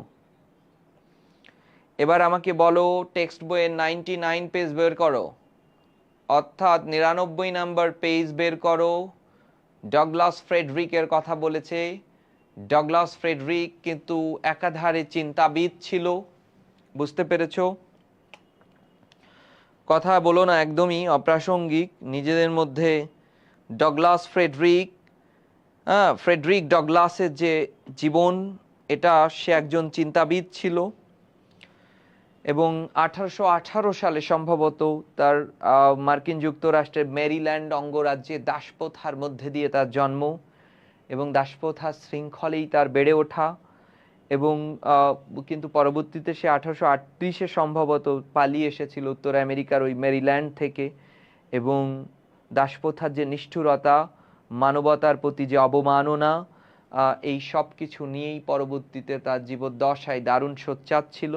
এবার আমাকে বলো, টেক্সট বইয়ের 99 পেজ বের করো, অর্থাৎ 99 নাম্বার পেজ বের করো। ডগলাস ফ্রেডরিকের কথা বলেছে। ডগলাস ফ্রেডরিক কিন্তু একাধারে চিন্তাবিদ ছিল, বুঝতে পেরেছো? কথা বলো না, একদমই অপ্রাসঙ্গিক নিজেদের মধ্যে। ডগলাস ফ্রেডরিক, ফ্রেডরিক ডগলাসের যে জীবন, এটা, সে একজন চিন্তাবিদ ছিল, এবং 1818 সালে সম্ভবত তার মার্কিন যুক্তরাষ্ট্রের মেরিল্যান্ড অঙ্গরাজ্যে দাসপ্রথার মধ্যে দিয়ে তার জন্ম, এবং দাসপ্রথার শৃঙ্খলেই তার বেড়ে ওঠা, এবং কিন্তু পরবর্তীতে সে 1838-এ সম্ভবত পালিয়ে এসেছিল উত্তর আমেরিকার ওই মেরিল্যান্ড থেকে, এবং দাসপ্রথার যে নিষ্ঠুরতা, মানবতার প্রতি যে অবমাননা, এই সব কিছু নিয়েই পরবর্তীতে তার জীবদ্দশায় দারুণ সোচ্চার ছিল।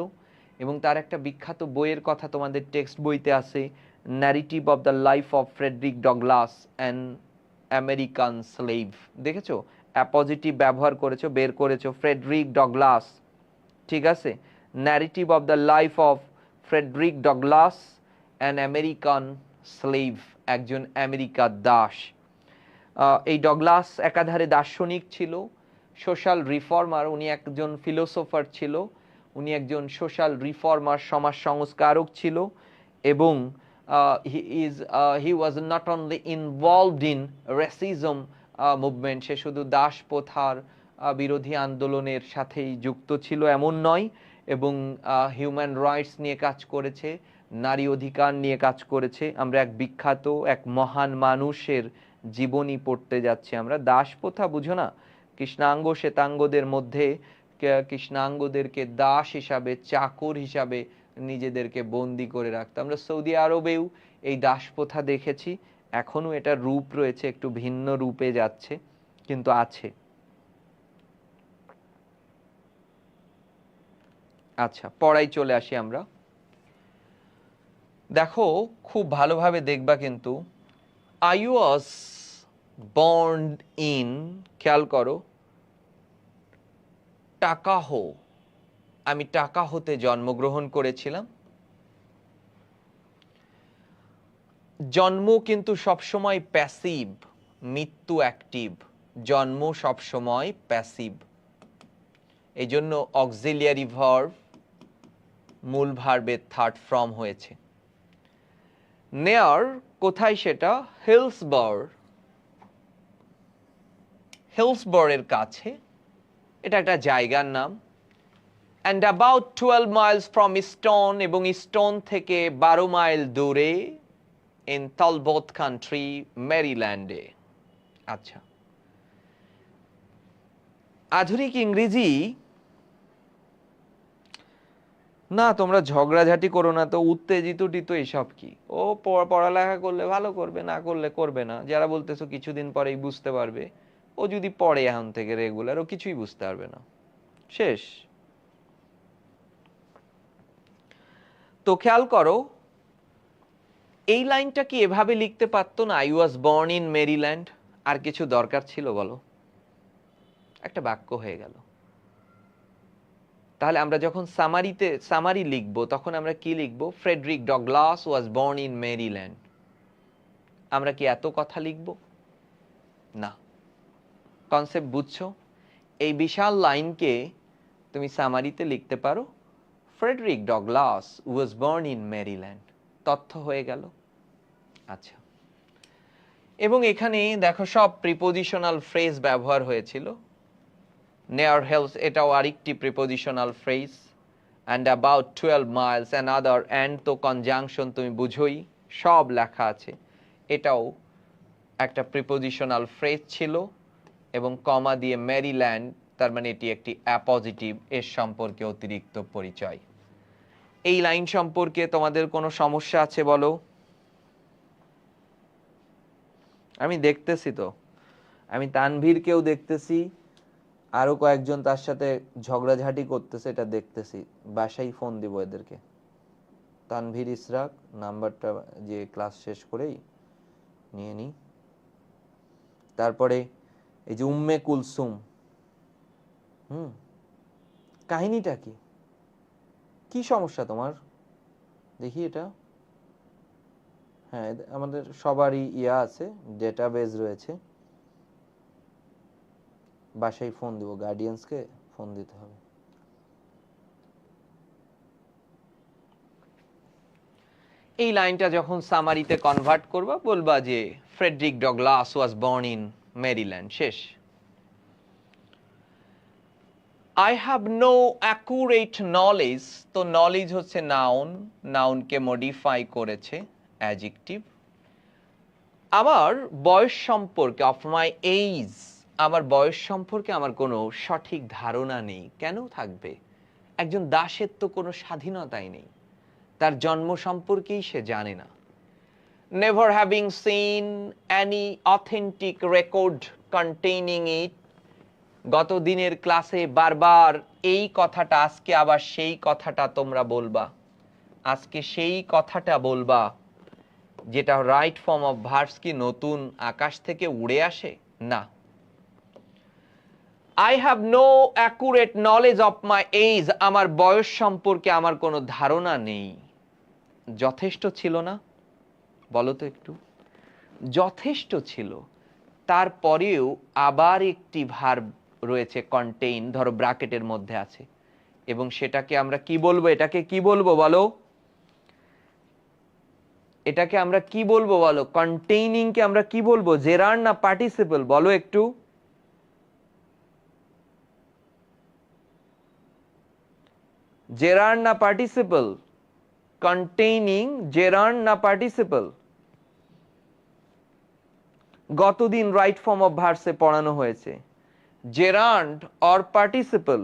এবং তার একটা বিখ্যাত বইয়ের কথা তোমাদের টেক্সট বইতে আছে, narrative of the life of Frederick Douglass an American slave. দেখেছো, অ্যাপজিটিভ ব্যবহার করেছো, বের করেছো, ফ্রেডরিক ডগলাস, ঠিক আছে, narrative of the life of Frederick Douglass an American slave, একজন আমেরিকার দাস। এই ডগলাস একাধারে দার্শনিক ছিল, সোশ্যাল রিফর্মার, উনি একজন ফিলোসোফার ছিল, উনি একজন সোশ্যাল রিফর্মার, সমাজ সংস্কারক ছিল, এবং he was not only involved in racism movement, সে শুধু দাস প্রথার বিরোধী আন্দোলনের সাথেই যুক্ত ছিল এমন নয়, এবং হিউম্যান রাইটস নিয়ে কাজ করেছে, নারী অধিকার নিয়ে কাজ করেছে। আমরা এক বিখ্যাত এক মহান মানুষের জীবনী পড়তে যাচ্ছি। আমরা দাস প্রথা বুঝো না, কৃষ্ণাঙ্গ শ্বেতাঙ্গদের মধ্যে কৃষ্ণাঙ্গদেরকে দাস হিসাবে, চাকর হিসাবে নিজেদেরকে বন্দি করে রাখতো। আমরা সৌদি আরবেও এই দাস প্রথা দেখেছি, এখনো এটা রূপ রয়েছে, একটু ভিন্ন রূপে যাচ্ছে, কিন্তু আছে। আচ্ছা, পড়াই চলে আসি আমরা। দেখো খুব ভালোভাবে দেখবা কিন্তু। I was born in, খেয়াল করো, টাকাহো, আমি টাকাহোতে জন্মগ্রহণ করেছিলাম। জন্ম কিন্তু সবসময় প্যাসিভ, মৃত্যু অ্যাক্টিভ। জন্ম সবসময় প্যাসিভ, এই জন্য অক্সিলিয়ারি ভার্ব মূল ভার্বের থার্ড ফর্ম হয়েছে। নেয়ার কোথায় সেটা? হিলসবর, হিলসবরের কাছে, এটা একটা জায়গার নাম। And about 12 Miles from stone, এবং স্টোন থেকে 12 মাইল দূরে, ইন তালবট কান্ট্রি, মেরিল্যান্ডে। আচ্ছা, আধুনিক ইংরেজি না, তোমরা ঝগড়াঝাটি করো না তো, উত্তেজিত টিত এসব কি? ও পড়ালেখা করলে ভালো করবে, না করলে করবে না। যারা বলতেছো কিছুদিন পরেই বুঝতে পারবে, ও যদি পড়ে এখন থেকে রেগুলার, ও কিছুই বুঝতে পারবে না, শেষ। তো খেয়াল করো, এই লাইনটা কি এভাবে লিখতে পারতো না? I was born in Maryland. আর কিছু দরকার ছিল বলো? একটা বাক্য হয়ে গেল। তাহলে আমরা যখন সামারি লিখবো, তখন আমরা কি লিখবো? Frederick Douglass was born in Maryland. আমরা কি এত কথা লিখবো? না। কনসেপ্ট বুঝছো? এই বিশাল লাইনকে তুমি সামারিতে লিখতে পারো, Frederick Douglass was born in Maryland, তথ্য হয়ে গেল। আচ্ছা, এবং এখানে দেখো সব প্রিপোজিশনাল ফ্রেজ ব্যবহার হয়েছিল। near hills, এটাও আরেকটি prepositional phrase. and about 12 miles, another, and তো কনজাংশন তুমি বুঝোই, সব লেখা আছে। এটাও একটা প্রিপোজিশনাল ফ্রেজ ছিল, এবং কমা দিয়ে মেরিল্যান্ড, তার মানে এটি একটি অ্যাপজিটিভ, এর সম্পর্কে অতিরিক্ত পরিচয়। এই লাইন সম্পর্কে তোমাদের কোনো সমস্যা আছে বলো? আমি দেখতেছি তো, আমি তানভীরকেও দেখতেছি, আরো কয়েকজন তার সাথে ঝগড়াঝাটি করতেছে, এটা দেখতেছি। বাসায় ফোন দিব এদেরকে। তানভীর ইসরাক, নাম্বারটা যে ক্লাস শেষ করেই নিয়ে নি। তারপরে এই যে উম্মে কুলসুম, কাহিনীটা কি? কি সমস্যা তোমার? দেখি এটা। হ্যাঁ, আমাদের সবারই ইয়া আছে, ডেটাবেজ রয়েছে। বাসায় ফোন দিব, গার্ডিয়ানসকে ফোন দিতে হবে। এই লাইনটা যখন সামারিতে কনভার্ট করবা, বলবা যে Frederick Douglass was born in Maryland, শেষ। I have no accurate knowledge, তো নলেজ হচ্ছে নাউন, নাউনকে মডিফাই করেছে অ্যাডজেক্টিভ। আমার বয়স সম্পর্কে, অফ মাই এজ, আমার বয়স সম্পর্কে আমার কোনো সঠিক ধারণা নেই। কেন থাকবে? একজন দাসের তো কোনো স্বাধীনতাই নেই, তার জন্ম সম্পর্কেই সে জানে না। Never having seen any authentic record containing it, গত দিনের ক্লাসে বারবার এই কথাটা, আজকে আবার সেই কথাটা তোমরা বলবা। আজকে সেই কথাটা বলবা যেটা রাইট ফর্ম অফ ভার্বস। কি নতুন আকাশ থেকে উড়ে আসে? না। I have no accurate knowledge of my age, আমার বয়স সম্পর্কে আমার কোনো ধারণা নেই। যথেষ্ট ছিল না? বলো তো একটু। যথেষ্ট ছিল, তারপরেও আবার একটি ভার্ব রয়েছে, কন্টেইন, ধরো ব্র্যাকেটের মধ্যে আছে, এবং সেটাকে আমরা কি বলবো? এটাকে কি বলবো বলো? এটাকে আমরা কি বলবো বলো? কন্টেইনিং কে আমরা কি বলবো, জেরান্ড না পার্টিসিপল? বলো একটু। জেরান্ড না পার্টিসিপল? কন্টেইনিং জেরান্ড না পার্টিসিপল? গতদিন রাইট ফর্ম অফ ভার্বসে পড়ানো হয়েছে, জেরান্ড অর পার্টিসিপল।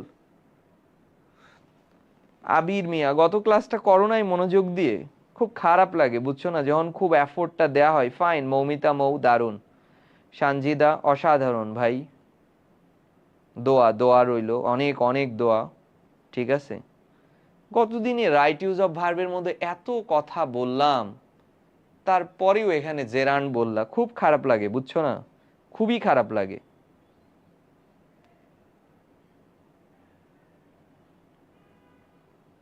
আবির মিয়া, গত ক্লাসটা করো নাই মনোযোগ দিয়ে? খুব খারাপ লাগে বুঝছো না, যখন খুব এফোর্টটা দেয়া হয়। ফাইন, মৌমিতা মৌ দারুণ, সানজিদা অসাধারণ ভাই, দোয়া দোয়া রইলো, অনেক অনেক দোয়া। ঠিক আছে, গতদিনে রাইট ইউজ অফ ভার্বের মধ্যে এত কথা বললাম, তারপরেও এখানে জেরান্ড বললা, খুব খারাপ লাগে বুঝছো না, খুবই খারাপ লাগে।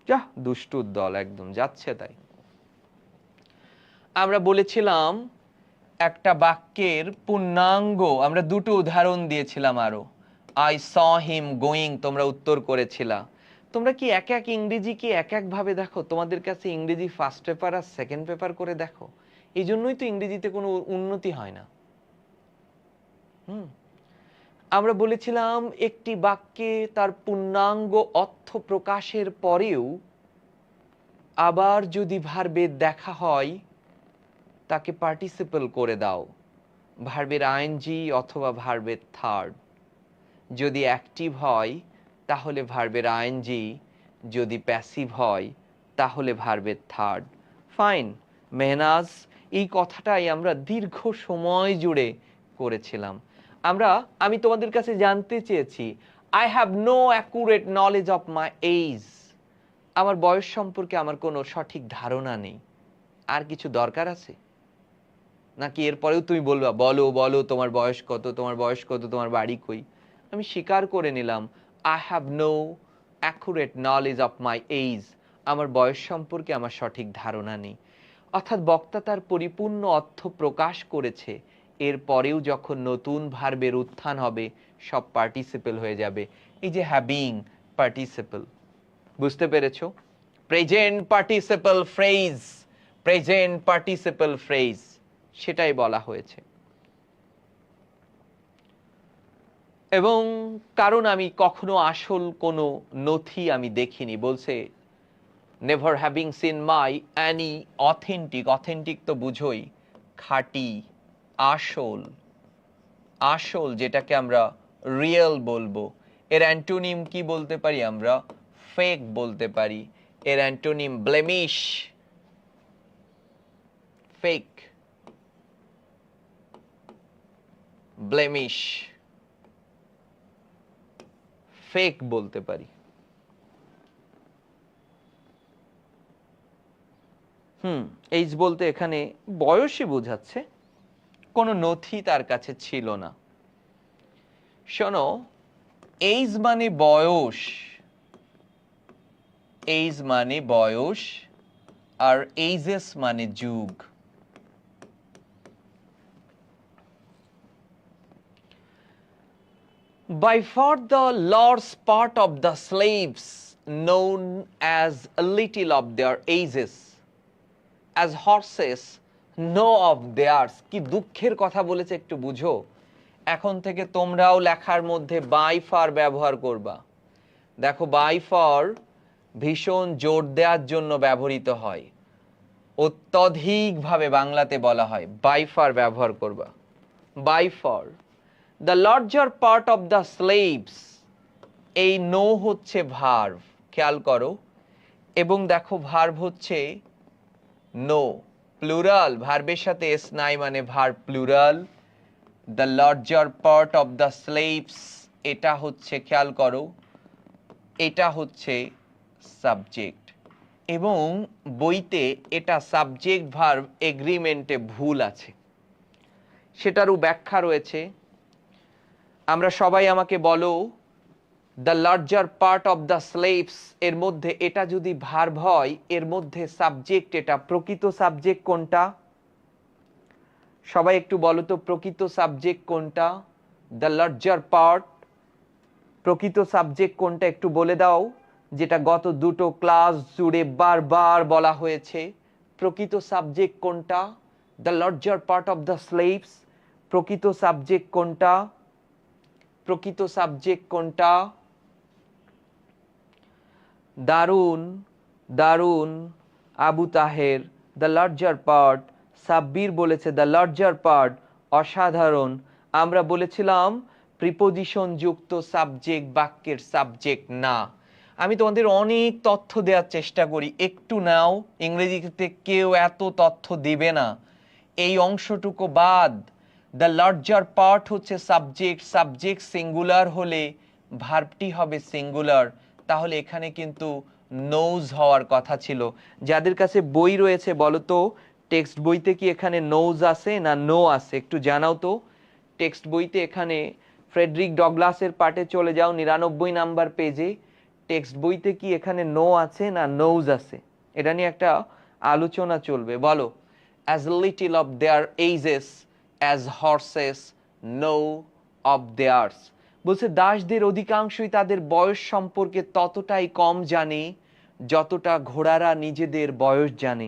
যা দুষ্টুর দল, একদম যাচ্ছে তাই। আমরা বলেছিলাম একটা বাক্যের পূর্ণাঙ্গ, আমরা দুটো উদাহরণ দিয়েছিলাম আরো। আই স হিম গোয়িং, তোমরা উত্তর করেছিলা। তোমরা কি এক এক ইংরেজি কি এক এক ভাবে দেখো? তোমাদের কাছে ইংরেজি ফার্স্ট পেপার আর সেকেন্ড পেপার করে দেখো, এই জন্যই তো ইংরেজিতে কোনো উন্নতি হয় না। আমরা বলেছিলাম একটি বাক্যে তার পূর্ণাঙ্গ অর্থ প্রকাশের পরেও আবার যদি ভার্বের দেখা হয়, তাকে পার্টিসিপল করে দাও, ভার্বের আইএনজি অথবা ভার্বের থার্ড। যদি অ্যাক্টিভ হয় তাহলে ভার্বের আইএনজি, যদি প্যাসিভ হয় তাহলে ভার্বের থার্ড। ফাইন মেহনাজ, এই কথাটাই আমরা দীর্ঘ সময় জুড়ে করেছিলাম। আমি তোমাদের কাছে জানতে চেয়েছি, I have no accurate knowledge of my age, আমার বয়স সম্পর্কে আমার কোনো সঠিক ধারণা নেই। আর কিছু দরকার আছে নাকি? এরপরেও তুমি বলবা বলো বলো তোমার বয়স কত, তোমার বয়স কত, তোমার বাড়ি কই? আমি স্বীকার করে নিলাম, I have no accurate knowledge of my age, আমার বয়স সম্পর্কে আমার সঠিক ধারণা নেই। অর্থাৎ বক্তা তার পরিপূর্ণ অর্থ প্রকাশ করেছে, এরপরেও যখন নতুন ভার্বের উত্থান হবে সব পার্টিসিপল হয়ে যাবে। এই যে হ্যাভিং পার্টিসিপল, বুঝতে পেরেছো? Present participle phrase, present participle phrase, সেটাই বলা হয়েছে। এবং কারণ আমি কখনো আসল কোনো নথি আমি দেখিনি, বলছে never having seen my any authentic, authentic তো বুঝোই, খাঁটি, আসল, আসল যেটাকে আমরা রিয়েল বলবো। এর অ্যান্টোনিম কি বলতে পারি আমরা? ফেক বলতে পারি। এর antonym blemish, fake, blemish, fake বলতে পারি। এইজ বলতে এখানে বয়সই বোঝাচ্ছে, কোনো নথি তার কাছে ছিল না। শোনো, এইজ মানে বয়স, এইজ মানে বয়স, আর এইজেস মানে যুগ। By far the large part of the slaves known as a little of their ages, as horses know of theirs। কি দুঃখের কথা বলেছে একটু বুঝো। এখন থেকে তোমরাও লেখার মধ্যে বাই ফার ব্যবহার করবা। দেখো বাই ফার ভীষণ জোর দেওয়ার জন্য ব্যবহৃত হয়, অত্যধিকভাবে বাংলাতে বলা হয়, বাই ফার ব্যবহার করবা। By far the larger part of the slaves, এই নো হচ্ছে ভার্ব, খেয়াল করো। এবং দেখো ভার্ব হচ্ছে নো, প্লুরাল, ভার্বের সাথে এস নাই মানে verb plural. The larger part of the slaves, এটা হচ্ছে, খেয়াল করো, এটা হচ্ছে সাবজেক্ট। এবং বইতে এটা সাবজেক্ট ভার্ব এগ্রিমেন্টে ভুল আছে, সেটারও ব্যাখ্যা রয়েছে। আমরা সবাই আমাকে বলো, the larger part of the slaves এর মধ্যে এটা যদি ভার্ব হয়, এর মধ্যে সাবজেক্ট, এটা প্রকৃত সাবজেক্ট কোনটা? সবাই একটু বলো তো, প্রকৃত সাবজেক্ট কোনটা? দ্য লার্জার পার্ট, প্রকৃত সাবজেক্ট কোনটা একটু বলে দাও, যেটা গত দুটো ক্লাস জুড়ে বারবার বলা হয়েছে। প্রকৃত সাবজেক্ট কোনটা? The larger part of the slaves. প্রকৃত সাবজেক্ট কোনটা? প্রকৃত সাবজেক্ট কোনটা? দারুন, দারুন Abu Taher, the larger part. Sabbir বলেছে দ্য লার্জার পার্ট। অসাধারণ। আমরা বলেছিলাম প্রিপোজিশন যুক্ত সাবজেক্ট বাক্যের সাবজেক্ট না। আমি তোমাদের অনেক তথ্য দেওয়ার চেষ্টা করি, একটু নাও। ইংরেজিতে কেউ এত তথ্য দিবে না। এই অংশটুকু বাদ। দ্য লার্জার পার্ট হচ্ছে সাবজেক্ট, সাবজেক্ট সিঙ্গুলার হলে ভার্বটি হবে সিঙ্গুলার। তাহলে এখানে কিন্তু নোজ হওয়ার কথা ছিল। যাদের কাছে বই রয়েছে বলো তো, টেক্সট বইতে কি এখানে নোজ আছে না নো আছে? একটু জানাও তো। টেক্সট বইতে এখানে ফ্রেডরিক ডগলাসের পার্টে চলে যাও, 99 নাম্বার পেজে। টেক্সট বইতে কি এখানে নো আছে না নোজ আছে? এটা নিয়ে একটা আলোচনা চলবে। বলো। as little of their ages as horses know of theirs। বলছে দাসদের অধিকাংশই তাদের বয়স সম্পর্কে ততটাই কম জানে যতটা ঘোড়ারা নিজেদের বয়স জানে।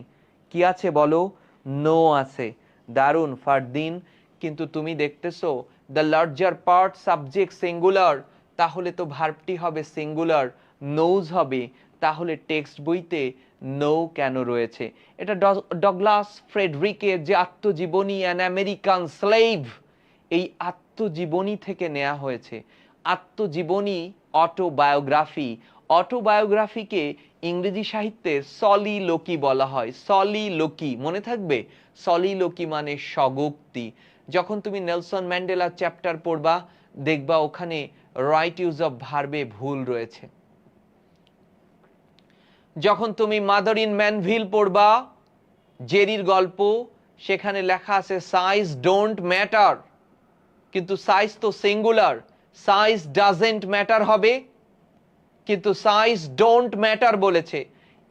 কি আছে বলো? নো আছে। দারুন ফারদিন। কিন্তু তুমি দেখতেছো the larger part subject singular, তাহলে তো ভার্বটি হবে সিঙ্গুলার, নোজ হবে। তাহলে টেক্সট বইতে নো কেন রয়েছে? এটা ডগলাস ফ্রেডরিকের যে আত্মজীবনী অ্যান আমেরিকান স্লেভ, এই আত্মজীবনী থেকে নেওয়া হয়েছে। আত্মজীবনী, অটোবায়োগ্রাফি। অটোবায়োগ্রাফিকে ইংরেজি সাহিত্যে সলিলোকি বলা হয়। সলিলোকি মনে থাকবে? সলিলোকি মানে স্বগোক্তি। যখন তুমি নেলসন ম্যান্ডেলার চ্যাপ্টার পড়বা, দেখবা ওখানে রাইট ইউজ অফ ভার্বে ভুল রয়েছে। যখন তুমি মাদার ইন ম্যানভিল পড়বা, জেরির গল্প, সেখানে লেখা আছে সাইজ ডোন্ট ম্যাটার, কিন্তু সাইজ তো সিঙ্গুলার। সাইজ ডাজেন্ট ম্যাটার হবে, কিন্তু সাইজ ডোন্ট ম্যাটার বলেছে।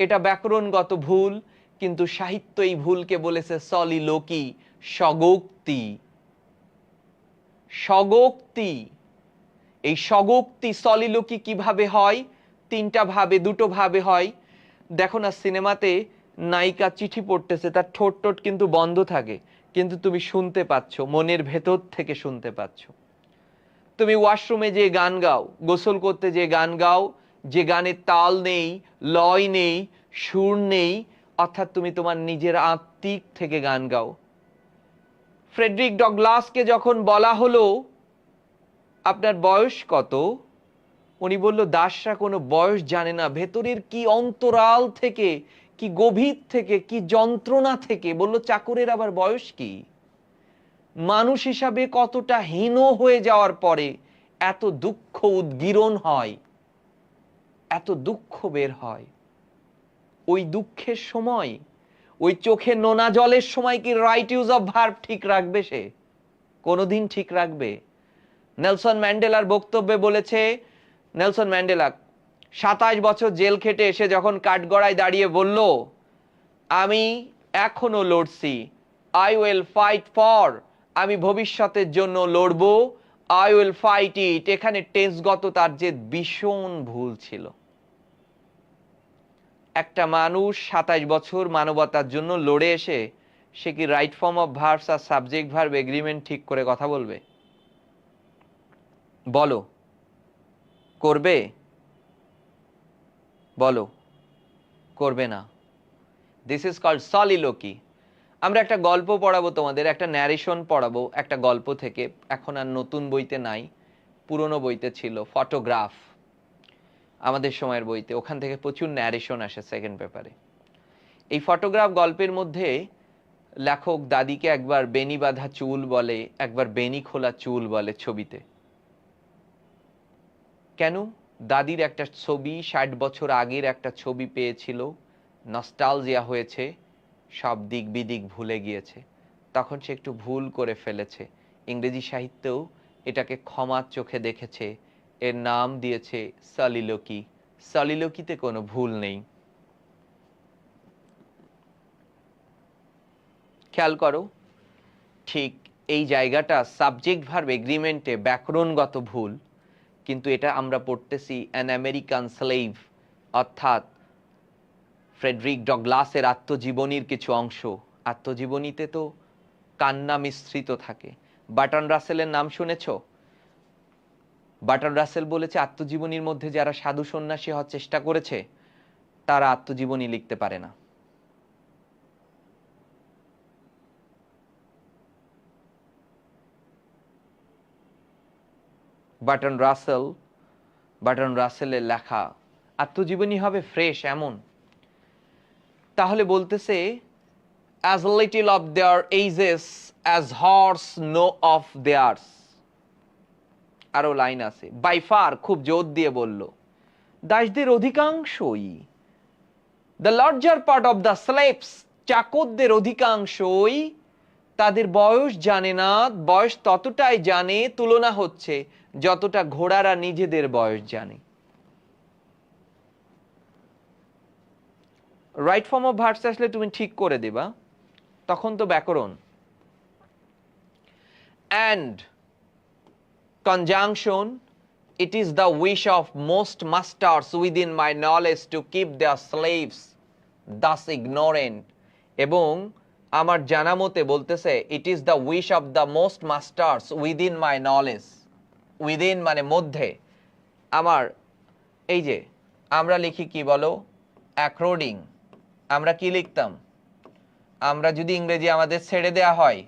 এটা ব্যাকরণগত ভুল, কিন্তু সাহিত্য এই ভুলকে বলেছে সলিলোকি, স্বগোক্তি। স্বগোক্তি। এই স্বগোক্তি সলিলোকি কিভাবে হয়? তিনটা ভাবে, দুটো ভাবে হয়। দেখো না সিনেমাতে নায়িকা চিঠি পড়তেছে, তার ঠোঁট টোট কিন্তু বন্ধ থাকে, কিন্তু তুমি শুনতে পাচ্ছ, মনের ভেতর থেকে শুনতে পাচ্ছ। তুমি ওয়াশরুমে যে গান গাও, গোসল করতে যে গান গাও, যে গানের তাল নেই, লয় নেই, সুর নেই, অর্থাৎ তুমি তোমার নিজের আত্মিক থেকে গান গাও। ফ্রেডরিক ডগলাসকে যখন বলা হলো আপনার বয়স কত, উনি বলল দাসরা কোনো বয়স জানে না। ভেতরের কি অন্তরাল থেকে, কি গভীর থেকে, কি যন্ত্রণা থেকে বলল চাকরের আবার বয়স কি? মানুষ হিসাবে কতটা হীন হয়ে যাওয়ার পরে এত দুঃখ উদ্গীরণ হয়, এত দুঃখ বের হয়। ওই দুঃখের সময়, ওই চোখে নোনা জলের সময় কি রাইট ইউজ অফ ভার্ব ঠিক রাখবে সে? কোনোদিন ঠিক রাখবে? নেলসন ম্যান্ডেলার বক্তব্যে বলেছে, নেলসন ম্যান্ডেলা 27 বছর জেল খেটে এসে যখন কাঠগড়ায় দাঁড়িয়ে বলল আমি এখনো লড়ছি, আই উইল ফাইট ফর, আমি ভবিষ্যতের জন্য লড়বো, আই উইল ফাইট ইট। এখানে টেন্সগত তার যে ভীষণ ভুল ছিল। একটা মানুষ 27 বছর মানবতার জন্য লড়ে এসে সে কি রাইট ফর্ম অফ ভার্বস আর সাবজেক্ট ভার্ব এগ্রিমেন্ট ঠিক করে কথা বলবে? বলো, করবে? বলো, করবে না। This is called soliloquy. আমরা একটা গল্প পড়াবো তোমাদের, একটা ন্যারেশন পড়াবো একটা গল্প থেকে। এখন আর নতুন বইতে নাই, পুরনো বইতে ছিল, ফটোগ্রাফ আমাদের সময়ের বইতে। ওখান থেকে প্রচুর ন্যারেশন আসে সেকেন্ড পেপারে। এই ফটোগ্রাফ গল্পের মধ্যে লেখক দাদিকে একবার বেনি বাঁধা চুল বলে, একবার বেনি খোলা চুল বলে ছবিতে। কেন? দাদির একটা ছবি, 60 বছর আগের একটা ছবি পেয়েছিল, নস্টালজিয়া হয়েছে, সব দিক বিদিক ভুলে গিয়েছে, তখন সে একটু ভুল করে ফেলেছে। ইংরেজি সাহিত্যেও এটাকে ক্ষমার চোখে দেখেছে, এর নাম দিয়েছে সলিলোকি। সলিলোকিতে কোনো ভুল নেই। খেয়াল করো, ঠিক এই জায়গাটা সাবজেক্ট ভার্ব এগ্রিমেন্টে ব্যাকরণগত ভুল, কিন্তু এটা আমরা পড়তেছি অ্যান আমেরিকান স্লেভ, অর্থাৎ ফ্রেডরিক ডগলাসের আত্মজীবনীর কিছু অংশ। আত্মজীবনীতে তো কান্না মিশ্রিত থাকে। বার্ট্রান্ড রাসেলের নাম শুনেছো? বার্ট্রান্ড রাসেল বলেছে আত্মজীবনীর মধ্যে যারা সাধু সন্ন্যাসী হওয়ার চেষ্টা করেছে তারা আত্মজীবনী লিখতে পারে না। বার্ট্রান্ড রাসেলের লেখা আত্মজীবনী হবে ফ্রেশ এমন। তাহলে বলতেছে as little of their ages as horse know of theirs। আরো লাইন আছে, বাই ফার, খুব জোর দিয়ে বলল, দাসদের অধিকাংশই, the larger part of the slaves, চাকরদের অধিকাংশই তাদের বয়স জানে না। বয়স ততটাই জানে, তুলনা হচ্ছে যতটা ঘোড়ারা নিজেদের বয়স জানে। রাইট ফর্ম অফ ভার্বস আসলে তুমি ঠিক করে দেবা, তখন তো ব্যাকরণ। and conjunction, it is the wish of most masters within my knowledge to keep their slaves thus ignorant। এবং আমার জানা মতে বলতেছে it is the wish of the most masters within my knowledge, within মানে মধ্যে, আমার এই যে আমরা লিখি কি বলো, according, আমরা কি লিখতাম, আমরা যদি ইংরেজি আমাদের ছেড়ে দেয়া হয়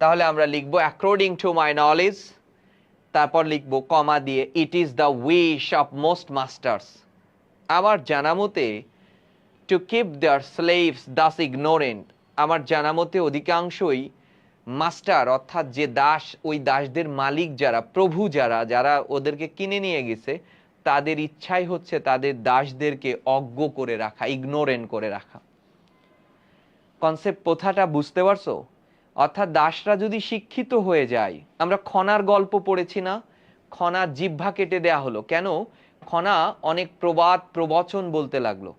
তাহলে আমরা লিখব according to my knowledge, তারপর লিখব কমা দিয়ে it is the wish of most masters, আমার জানা মতে to keep their slaves thus ignorant, আমার জানা মতে অধিকাংশই মাস্টার অর্থাৎ যে দাস, ওই দাসদের মালিক যারা, প্রভু যারা, যারা ওদেরকে কিনে নিয়ে গেছে, তাদের ইচ্ছাই হচ্ছে তাদের দাসদেরকে অজ্ঞ করে রাখা, ইগনোরেন্ট করে রাখা। কনসেপ্ট কথাটা বুঝতে পারছো? অর্থাৎ দাসরা যদি শিক্ষিত হয়ে যায়, আমরা খনার গল্প পড়েছি না, খনার জিহ্বা কেটে দেয়া হলো কেন? খনা অনেক প্রবাদ প্রবচন বলতে লাগলো,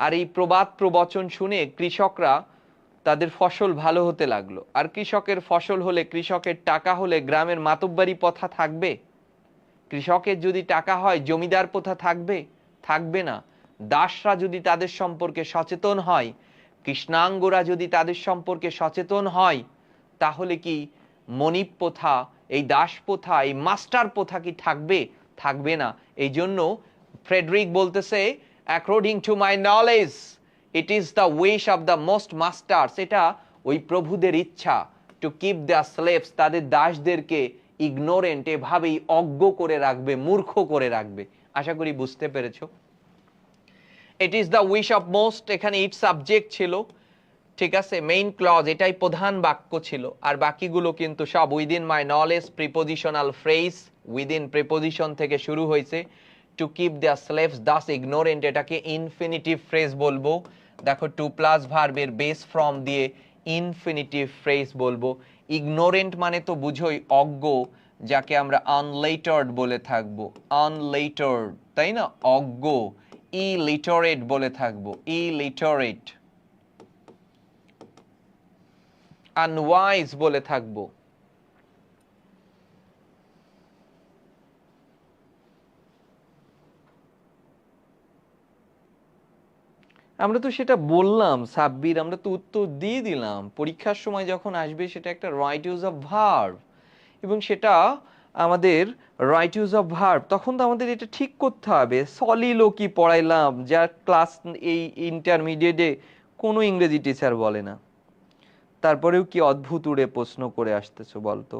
আর এই প্রবাদ প্রবচন শুনে কৃষকরা তাদের ফসল ভালো হতে লাগলো। আর কৃষকের ফসল হলে, কৃষকের টাকা হলে গ্রামের মাতব্বারি প্রথা থাকবে? কৃষকের যদি টাকা হয় জমিদার প্রথা থাকবে? থাকবে না। দাসরা যদি তাদের সম্পর্কে সচেতন হয়, কৃষ্ণাঙ্গরা যদি তাদের সম্পর্কে সচেতন হয়, তাহলে কি মনিব প্রথা, এই দাস প্রথা, এই মাস্টার প্রথা কি থাকবে? থাকবে না। এই জন্য ফ্রেডরিক বলতেছে according to my knowledge it is the wish of the most masters, এটা ওই প্রভুদের ইচ্ছা, টু কিপ দ্য স্লেভস, তাদের দাসদেরকে ইগনোরেন্ট, এভাবেই অজ্ঞ করে রাখবে, মূর্খ করে রাখবে। আশা করি বুঝতে পেরেছো। It is the wish of most, এখানে ইট সাবজেক্ট ছিল, ঠিক আছে, মেইন ক্লজ, এটাই প্রধান বাক্য ছিল, আর বাকিগুলো কিন্তু সব within my knowledge, prepositional phrase, within preposition থেকে শুরু হয়েছে। To keep the slaves Das ignorant, এটাকে ইনফিনিটিভ ফ্রেজ বলবো। দেখো টু প্লাস ভার্বের বেস ফর্ম দিয়ে ইনফিনিটিভ ফ্রেজ বলবো। ইগনোরেন্ট মানে তো বুঝোই অজ্ঞ, যাকে আমরা আনলেটার্ড বলে থাকবো, আনলেটার্ড, তাই না, অজ্ঞ। ইলিটারেট বলে থাকবো, ইলিটারেট। আনওয়াইজ বলে থাকবো। আমরা তো সেটা বললাম সাব্বির, আমরা তো উত্তর দিয়ে দিলাম। পরীক্ষার সময় যখন আসবে সেটা একটা রাইট ইউজ অফ ভার্ব, এবং সেটা আমাদের রাইট ইউজ অফ ভার্ব, তখন তো আমাদের এটা ঠিক করতে হবে। সলিলো কি পড়াইলাম, যা ক্লাস এই ইন্টারমিডিয়েটে কোনো ইংরেজি টিচার বলে না, তারপরেও কি অদ্ভুত উড়ে প্রশ্ন করে আসতেছো বলতো।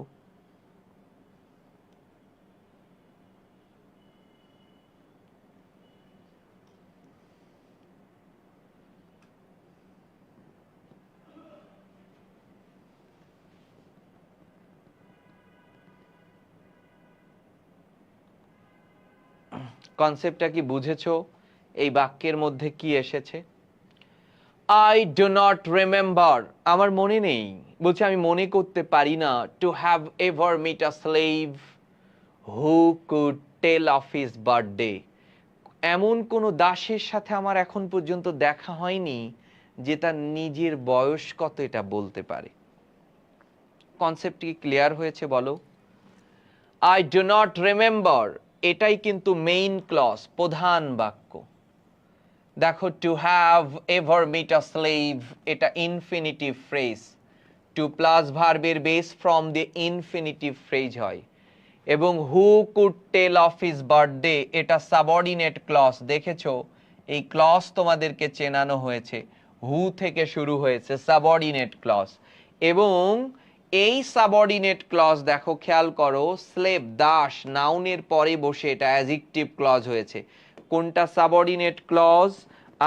কনসেপ্টটা কি বুঝেছো? এই বাক্যের মধ্যে কি এসেছে? I do not remember, আমার মনে নেই, বলছে আমি মনে করতে পারি না, to have ever met a slave who could tell of his birthday, এমন কোন দাসের সাথে আমার এখন পর্যন্ত দেখা হয়নি যে তার নিজের বয়স কত এটা বলতে পারে। কনসেপ্ট কি ক্লিয়ার হয়েছে বলো? I do not remember, এটাই কিন্তু মেইন ক্লজ, প্রধান বাক্য। দেখো to have ever meet a slave, এটা ইনফিনিটিভ ফ্রেজ, টু প্লাস ভার্বের base from the infinitive phrase হয়। এবং who could tell of his birthday, এটা সাবঅর্ডিনেট ক্লজ। দেখেছো এই ক্লজ তোমাদেরকে চেনানো হয়েছে, হু থেকে শুরু হয়েছে, সাবঅর্ডিনেট ক্লজ। এবং এই সাবঅর্ডিনেট ক্লজ দেখো খেয়াল করো, স্লেভ দাস নাউনের পরে বসে এটা অ্যাডজেক্টিভ ক্লজ হয়েছে। কোনটা সাবঅর্ডিনেট ক্লজ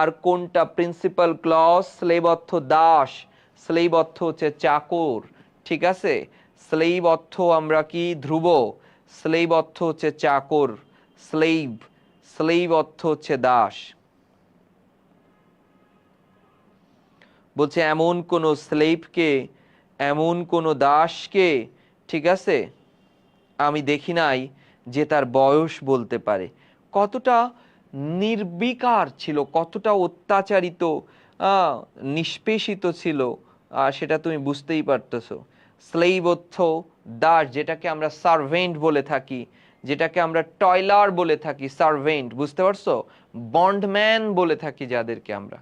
আর কোনটা প্রিন্সিপাল ক্লজ? স্লেভ অর্থ দাস, স্লেভ অর্থ হচ্ছে চাকর, ঠিক আছে? স্লেভ অর্থ আমরা কি ধ্রুব, স্লেভ অর্থ হচ্ছে চাকর, স্লেভ, স্লেভ অর্থ হচ্ছে দাস। বলছে এমন কোন স্লেভকে, এমন কোন দাসকে, ঠিক আছে, আমি দেখি নাই যে তার বয়স বলতে পারে। কতটা নির্বিকার ছিল, কতটা অত্যাচারিত, নিষ্পেষিত ছিল, সেটা তুমি বুঝতেই পারতেছো। স্লেভ অর্থ দাস, যেটাকে আমরা সার্ভেন্ট বলে থাকি, যেটাকে আমরা টয়লার বলে থাকি, সার্ভেন্ট, বুঝতে পারছো? বন্ডম্যান বলে থাকি যাদেরকে আমরা।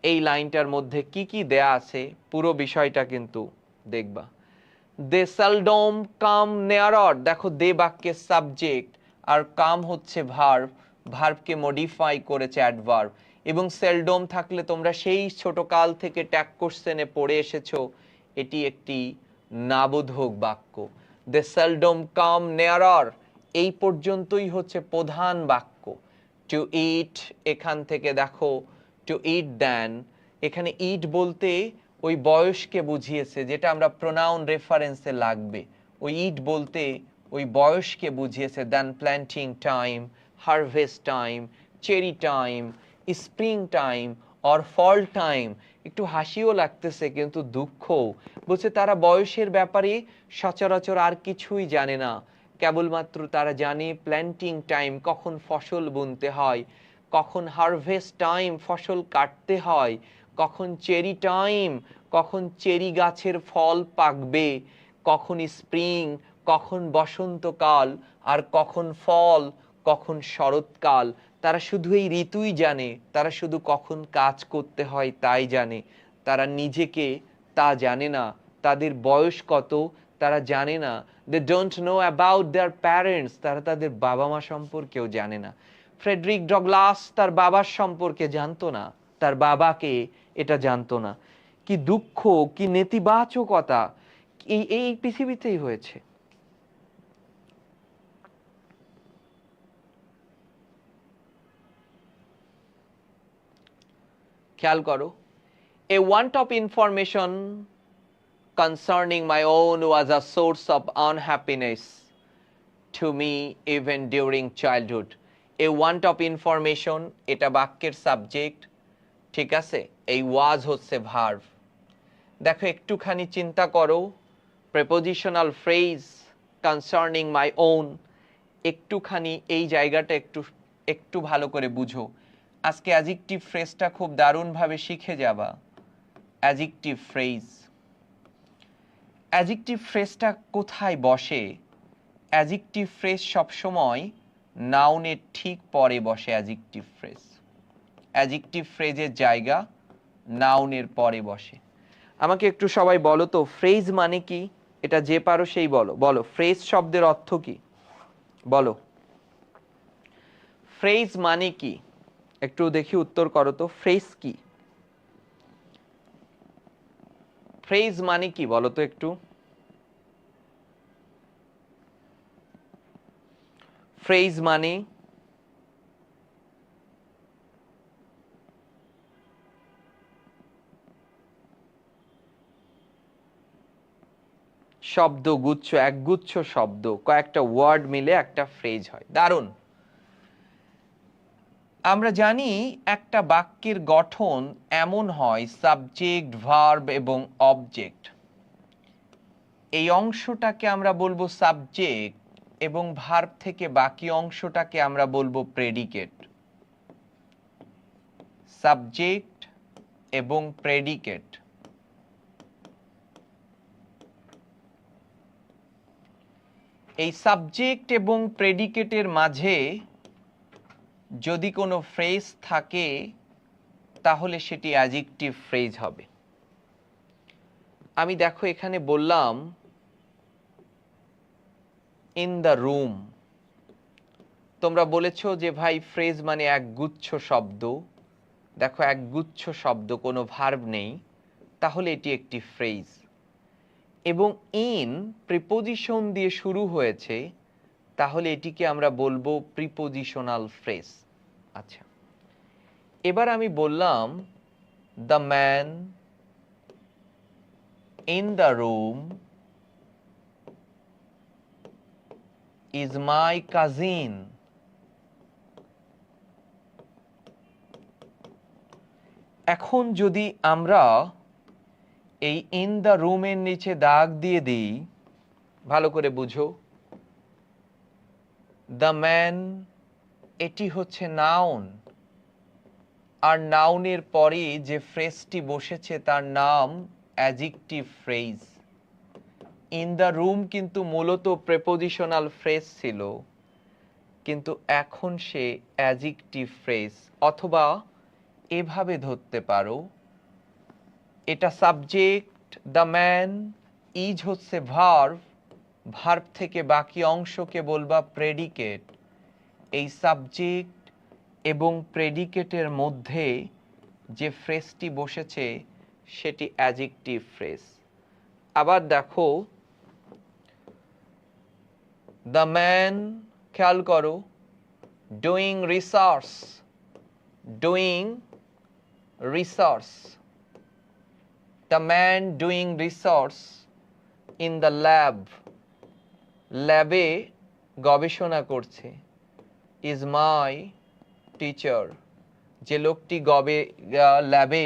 এই লাইনটার মধ্যে কি কি দেয়া আছে পুরো বিষয়টা কিন্তু দেখবা। দে সেলডম কাম নেয়ারর, দেখো দে বাক্যের সাবজেক্ট আর কাম হচ্ছে ভার্ব, ভার্বকে মডিফাই করেছে অ্যাডভার্ব। এবং সেলডম থাকলে তোমরা সেই ছোট কাল থেকে ট্যাগ কোশ্চেনে পড়ে এসেছো, এটি একটি নাবোধক বাক্য। দে সেলডম কাম নেয়ারর, এই পর্যন্তই হচ্ছে প্রধান বাক্য। টু ইট, এখান থেকে দেখো টু ইট দেন, এখানে ইট বলতে ওই বয়সকে বুঝিয়েছে, যেটা আমরা প্রোনাউন রেফারেন্সে লাগবে। ওই ইট বলতে ওই বয়সকে বুঝিয়েছে। Then planting time, harvest time, cherry time, spring time or fall time. একটু হাসিও লাগতেছে কিন্তু দুঃখও। বলছে তারা বয়সের ব্যাপারে সচরাচর আর কিছুই জানে না, কেবলমাত্র তারা জানে প্ল্যান্টিং টাইম, কখন ফসল বুনতে হয়, কখন হারভেস্ট টাইম, ফসল কাটতে হয়, কখন চেরি টাইম, কখন চেরি গাছের ফল পাকবে, কখন স্প্রিং, কখন বসন্তকাল, আর কখন ফল, কখন শরৎকাল। তারা শুধু এই ঋতুই জানে, তারা শুধু কখন কাজ করতে হয় তাই জানে। তারা নিজেকে তা জানে না, তাদের বয়স কত তারা জানে না। They don't know about their parents, তারা তাদের বাবা মা সম্পর্কেও জানে না। ফ্রেডরিক ডগলাস তার বাবার সম্পর্কে জানতো না, তার বাবাকে এটা জানতো না। কি দুঃখ, কি নেতিবাচকতা এই এই পৃথিবীতেই হয়েছে। খেয়াল করো, এ want of information concerning my own was a source of unhappiness to me even during childhood. A want of information, এটা বাক্যের সাবজেক্ট, ঠিক আছে? এই was হচ্ছে ভার্ব। দেখো একটুখানি চিন্তা করো, prepositional phrase concerning my own, একটুখানি এই জায়গাটা একটু একটু ভালো করে বুঝো। আজকে অ্যাডজেক্টিভ ফ্রেজটা খুব দারুণভাবে শিখে যাবা। অ্যাডজেক্টিভ ফ্রেজ, অ্যাডজেক্টিভ ফ্রেজটা কোথায় বসে? অ্যাডজেক্টিভ ফ্রেজ সবসময় নাউনের ঠিক পরে বসে। অ্যাডজেক্টিভ ফ্রেজ, অ্যাডজেক্টিভ ফ্রেজের জায়গা নাউনের পরে বসে। আমাকে একটু সবাই বলো তো ফ্রেজ মানে কি? এটা যে পারো সেই বলো। বলো ফ্রেজ শব্দের অর্থ কি? বলো ফ্রেজ মানে কি? একটু দেখি উত্তর করো তো। ফ্রেজ কি? ফ্রেজ মানে কি বলো তো একটু। ফ্রেজ মানে শব্দগুচ্ছ, একগুচ্ছ শব্দ, কয়েকটা ওয়ার্ড মিলে একটা ফ্রেজ হয়। দারুণ। আমরা জানি একটা বাক্যের গঠন এমন হয় সাবজেক্ট, ভার্ব এবং অবজেক্ট। এই অংশটাকে আমরা বলবো সাবজেক্ট এবং ভার্ব থেকে বাকি অংশটাকে আমরা বলবো প্রেডিকেট। সাবজেক্ট এবং প্রেডিকেট। এই সাবজেক্ট এবং প্রেডিকেটের মাঝে যদি কোনো ফ্রেজ থাকে তাহলে সেটি অ্যাডজেক্টিভ ফ্রেজ হবে। আমি দেখো এখানে বললাম ইন দ্য রুম, তোমরা বলেছো যে ভাই ফ্রেজ মানে একগুচ্ছ শব্দ। দেখো একগুচ্ছ শব্দ, কোনো ভার্ব নেই, তাহলে এটি একটি ফ্রেজ। এবং ইন প্রিপোজিশন দিয়ে শুরু হয়েছে, তাহলে এটিকে আমরা বলবো প্রিপোজিশনাল ফ্রেজ। আচ্ছা, এবার আমি বললাম the man in the room is my cousin. এখন যদি আমরা এই ইন দ্য রুমের নিচে দাগ দিয়ে দিই, ভালো করে বুঝো, দ্য ম্যান এটি হচ্ছে নাউন, আর নাউনের পরে যে ফ্রেজটি বসেছে তার নাম adjective phrase. In the room কিন্তু মূলত প্রেপোজিশনাল ফ্রেজ ছিল, কিন্তু এখন সে অ্যাডজেক্টিভ ফ্রেজ। অথবা এভাবে ধরতে পারো, এটা সাবজেক্ট, দ্য ম্যান, ইজ হচ্ছে ভার্ব, ভার্ব থেকে বাকি অংশকে বলবা প্রেডিকেট। এই সাবজেক্ট এবং প্রেডিকেটের মধ্যে যে ফ্রেজটি বসেছে সেটি অ্যাডজেক্টিভ ফ্রেজ। আবার দেখো দ্য ম্যান, খেয়াল করো, doing research, doing research, the man doing research in the lab, ল্যাবে গবেষণা করছে, ইজ মাই টিচার, যে লোকটি ল্যাবে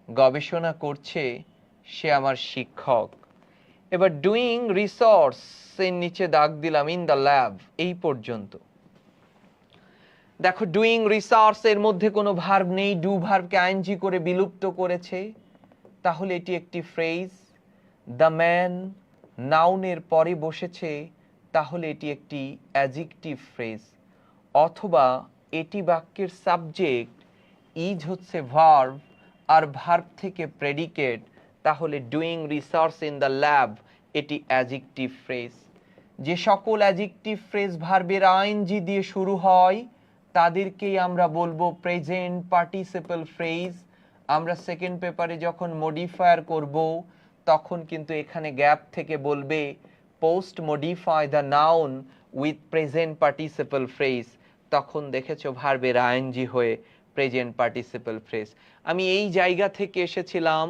গবেষণা করছে সে আমার শিক্ষক। এবার ডুইং রিসার্চ এর নিচে দাগ দিলাম ইন দ্য ল্যাব, এই পর্যন্ত। দেখো ডুইং রিসার্চ এর মধ্যে কোনো ভার্ব নেই, ডু ভার্বকে আইএনজি করে বিলুপ্ত করেছে, তাহলে এটি একটি ফ্রেজ। দ্য ম্যান নাউনের পরে বসেছে, তাহলে এটি একটি অ্যাডজেক্টিভ ফ্রেজ। অথবা এটি বাক্যের সাবজেক্ট, ইজ হচ্ছে ভার্ব, আর ভার্ব থেকে প্রেডিকেট, তাহলে doing research in the lab এটি অ্যাডজেক্টিভ ফ্রেজ। যে সকল অ্যাডজেক্টিভ ফ্রেজ ভার্বের আইএনজি দিয়ে শুরু হয় তাদেরকেই আমরা বলবো প্রেজেন্ট পার্টিসিপল ফ্রেজ। আমরা সেকেন্ড পেপারে যখন মডিফায়ার করব তখন কিন্তু এখানে গ্যাপ থেকে বলবে post modify the noun with present participle phrase, তখন দেখেছো ভার্বের আইএনজি হয়ে প্রেজেন্ট পার্টিসিপল ফ্রেজ। আমি এই জায়গা থেকে এসেছিলাম।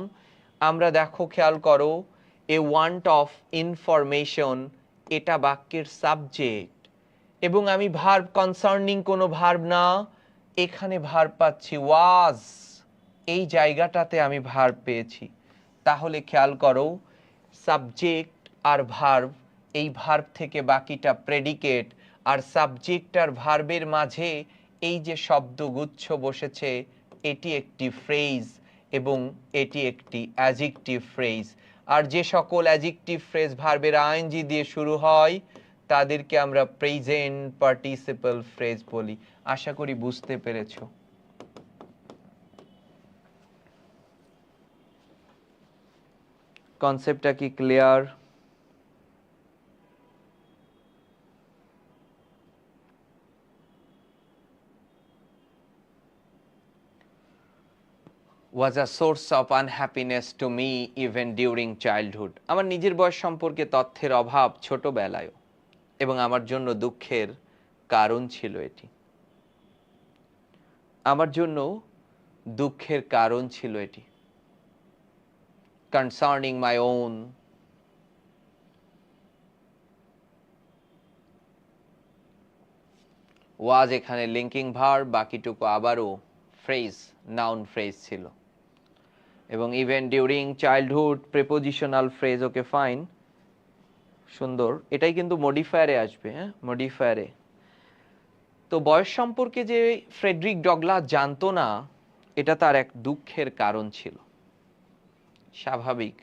আমরা দেখো খেয়াল করো, এ ওয়ান্ট অফ ইনফরমেশন, এটা বাক্যের সাবজেক্ট, এবং আমি ভার্ব কনসার্নিং কোনো ভার্ব না, এখানে ভার্ব পাচ্ছি ওয়াজ, এই জায়গাটাতে আমি ভার্ব পেয়েছি। তাহলে খেয়াল করো, সাবজেক্ট আর ভার্ব, এই ভার্ব থেকে বাকিটা প্রেডিকেট, আর সাবজেক্ট আর ভার্বের মাঝে এই যে শব্দগুচ্ছ বসেছে এটি একটি ফ্রেজ এবং এটি একটি অ্যাডজেক্টিভ ফ্রেজ। আর যে সকল অ্যাডজেক্টিভ ফ্রেজ ভার্বের আইএনজি দিয়ে শুরু হয় তাদেরকে আমরা প্রেজেন্ট পার্টিসিপল ফ্রেজ বলি। আশা করি বুঝতে পেরেছো। কনসেপ্টটা কি clear? was a source of unhappiness to me even during childhood. আমার নিজের বয়স সম্পর্কে তথ্যের অভাব ছোটবেলায় এবং আমার জন্য দুঃখের কারণ ছিল এটি। আমার জন্য দুঃখের কারণ ছিল এটি। concerning my own was এখানে লিঙ্কিং ভার্ব, বাকিটুকু আবারও ফ্রেজ, নাউন ফ্রেজ ছিল। এবং even during childhood prepositional phrase. Okay fine, সুন্দর। এটাই কিন্তু মডিফায়ারে আসবে, হ্যাঁ মডিফায়ারে। তো বয়স সম্পর্কে যে ফ্রেডরিক ডগলাস জানতো না, এটা তার এক দুঃখের কারণ ছিল। স্বাভাবিক।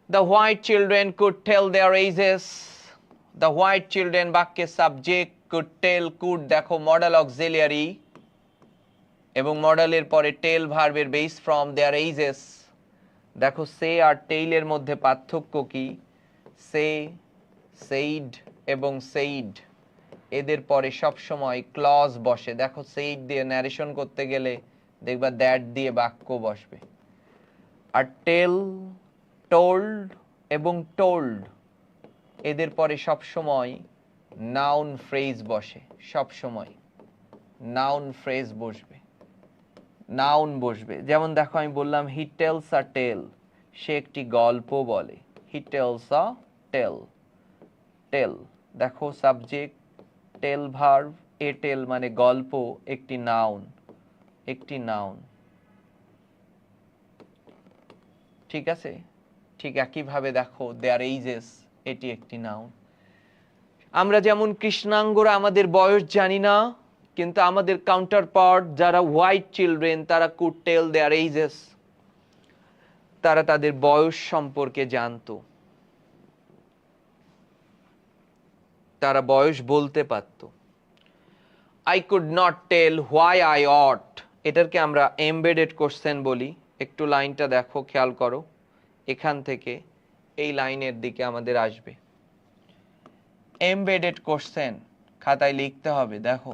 The white children could tell their ages the white children বাক্যে সাবজেক্ট কুড টেল কুড দেখো মডেল অক্সিলিয়ারি এবং মডেলের পরে টেল ভার্বের বেস ফ্রম দেয়ার এইজেস। দেখো সে আর টেইলের মধ্যে পার্থক্য কি? সে, সেইড এবং সেইড এদের পরে সব সময় ক্লজ বসে। দেখো সেইড দিয়ে ন্যারেশন করতে গেলে দেখবা দ্যাট দিয়ে বাক্য বসবে। আর টেল, টোল্ড এবং টোল্ড এদের পরে সব সময় নাউন ফ্রেজ বসে। সব সময় নাউন ফ্রেজ বসবে, নাউন বসবে। যেমন দেখো আমি বললাম হি টেলস আ টেল, সে একটি গল্প বলে। হি টেলস আ টেল, টেল দেখো সাবজেক্ট, টেল ভার্ব, এ টেল মানে গল্প, একটি নাউন, একটি নাউন। ঠিক আছে? ঠিক একইভাবে দেখো দেয়ার এইজেস, এটি একটি নাউন। আমরা যেমন কৃষ্ণাঙ্গরা আমাদের বয়স জানি না, কিন্তু আমাদের কাউন্টার পার্ট যারা হোয়াইট চিলড্রেন তারা কুড টেল দেয়ার এইজেস, তারা তাদের বয়স সম্পর্কে জানতো, তারা বয়স বলতে পারত। I could not tell why I ought, এটাকে আমরা এমবেডেড কোশ্চেন বলি। একটু লাইনটা দেখো, খেয়াল করো, এখান থেকে এই লাইনের দিকে আমাদের আসবে। এমবেডেড কোশ্চেন খাতায় লিখতে হবে। দেখো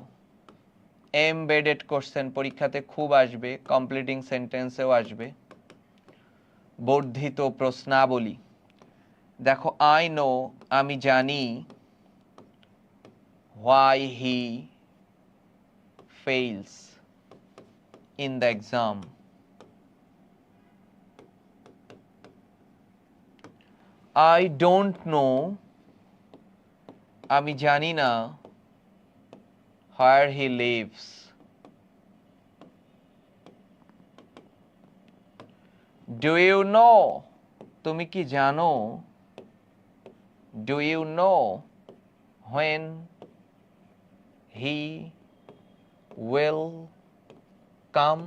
এমবেডেড কোশ্চেন পরীক্ষাতে খুব আসবে, কমপ্লিটিং সেন্টেন্সেও আসবে। বর্ধিত প্রশ্নাবলী। দেখো আই নো, আমি জানি, why he fails in the exam. I don't know, আমি জানি না, where he lives. Do you know, তুমি কি জানো, do you know when he will come?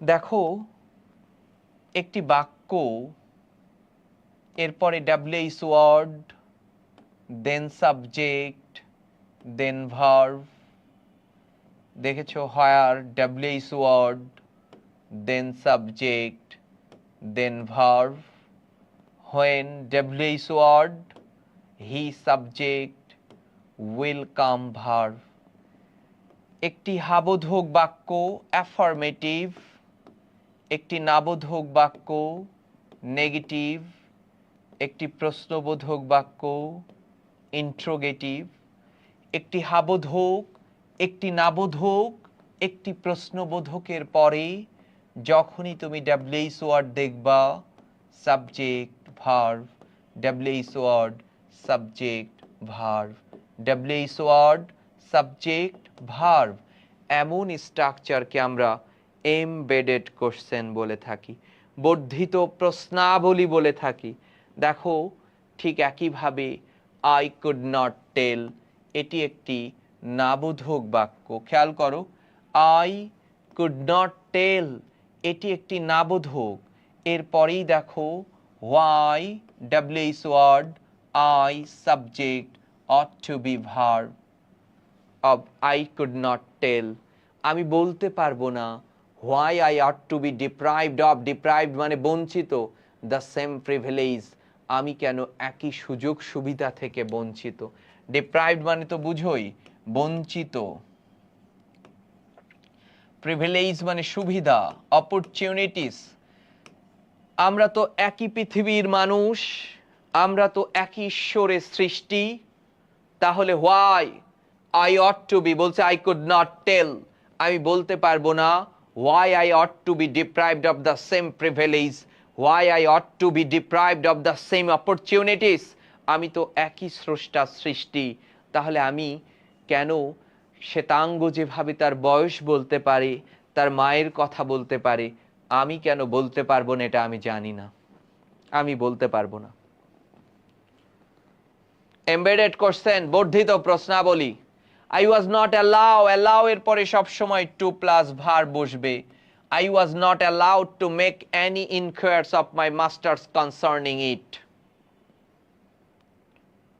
দেখো একটি বাক্য, এরপরে WH word, then subject, then verb. দেখেছো where, WH word, then subject, then verb. When, WH word, he subject, will come verb। একটি হাবোধক বাক্য অ্যাফার্মেটিভ, একটি নাবোধক বাক্য নেগেটিভ, একটি প্রশ্নবোধক বাক্য ইন্ট্রোগেটিভ। একটি হাবোধক, একটি নাবোধক, একটি প্রশ্নবোধকের পরে যখনই তুমি WH ওয়ার্ড দেখবা, subject verb, WH word subject verb, WH word subject verb, এমন স্ট্রাকচারকে আমরা এমবেডেড কোশ্চেন বলে থাকি, বর্ধিত প্রশ্নাবলী বলে থাকি। দেখো ঠিক একইভাবে আই কুড নট টেল, এটি একটি নাবোধক বাক্য। খেয়াল করো, আই কুড নট টেল এটি একটি নাবোধক। এরপরেই দেখো why, WH word, I subject, ought to be verb of I could not tell, আমি বলতে পারবো না। why I ought to be deprived of, deprived মানে বঞ্চিত, the same privilege, আমি কেন একই সুযোগ সুবিধা থেকে বঞ্চিত। deprived মানে তো বুঝোই, বঞ্চিত। privilege মানে সুবিধা, opportunities। আমরা তো একই পৃথিবীর মানুষ, আমরা তো একই ঈশ্বরের সৃষ্টি, তাহলে why I ought to be, বলছে I could not tell, আমি বলতে পারবো না, why I ought to be deprived of the same privilege, why I ought to be deprived of the same opportunities, আমি তো একই স্রষ্টার সৃষ্টি, তাহলে আমি কেন শ্বেতাঙ্গ যেভাবে তার বয়স বলতে পারে, তার মায়ের কথা বলতে পারে, আমি কেন বলতে পারবো না? এটা আমি জানি না, আমি বলতে পারবো না। এমবেডেড কোশ্চেন, বর্ধিত প্রশ্নাবলী। I was not allowed, allow এর পরে সব সময় to plus verb বসবে। I was not allowed to make any inquiries of my masters concerning it.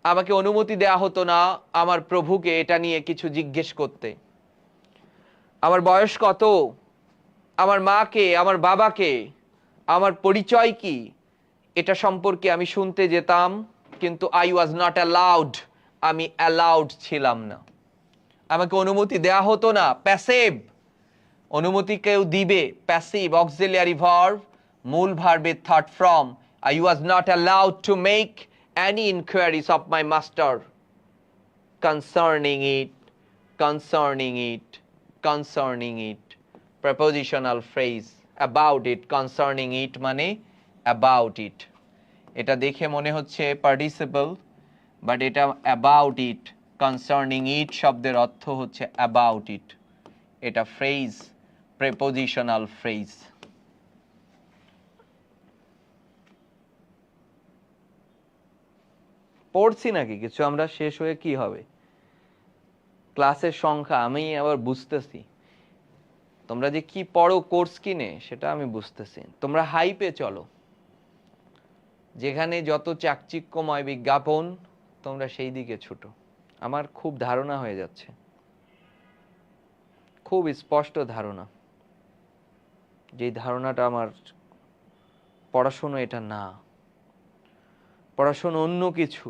আমাকে অনুমতি দেয়া হতো না আমার প্রভুকে এটা নিয়ে কিছু জিজ্ঞেস করতে। আমার বয়স কত, আমার মাকে, আমার বাবাকে, আমার পরিচয় কি, এটা সম্পর্কে আমি শুনতে যেতাম, কিন্তু আই ওয়াজ নট অ্যালাউড, আমি অ্যালাউড ছিলাম না। আমাকে অনুমতি দেয়া হতো না, প্যাসিভ। অনুমতি কেউ দিবে, প্যাসিভ অক্সিলিয়ারি ভার্ব, মূল ভার্বের third form. I was not allowed to make any inquiries of my master concerning it, concerning it, concerning it. Prepositional phrase, about it, concerning it মানে about it। এটা দেখে মনে হচ্ছে participle, but এটা about it, concerning it শব্দের অর্থ হচ্ছে about it। এটা phrase, prepositional phrase। পড়ছি নাকি কিছু আমরা? শেষ হয়ে কি হবে? ক্লাসের সংখ্যা আমি আবার বুঝতেছি, তোমরা যে কি পড়ো কোর্স কিনে সেটা আমি বুঝতেছি। তোমরা হাইপে চলো, যেখানে যত চাকচিক্যময় বিজ্ঞাপন তোমরা সেই দিকে ছুটো। আমার খুব ধারণা হয়ে যাচ্ছে, খুব স্পষ্ট ধারণা, যে ধারণাটা আমার পড়াশোনা এটা না, পড়াশোনা অন্য কিছু।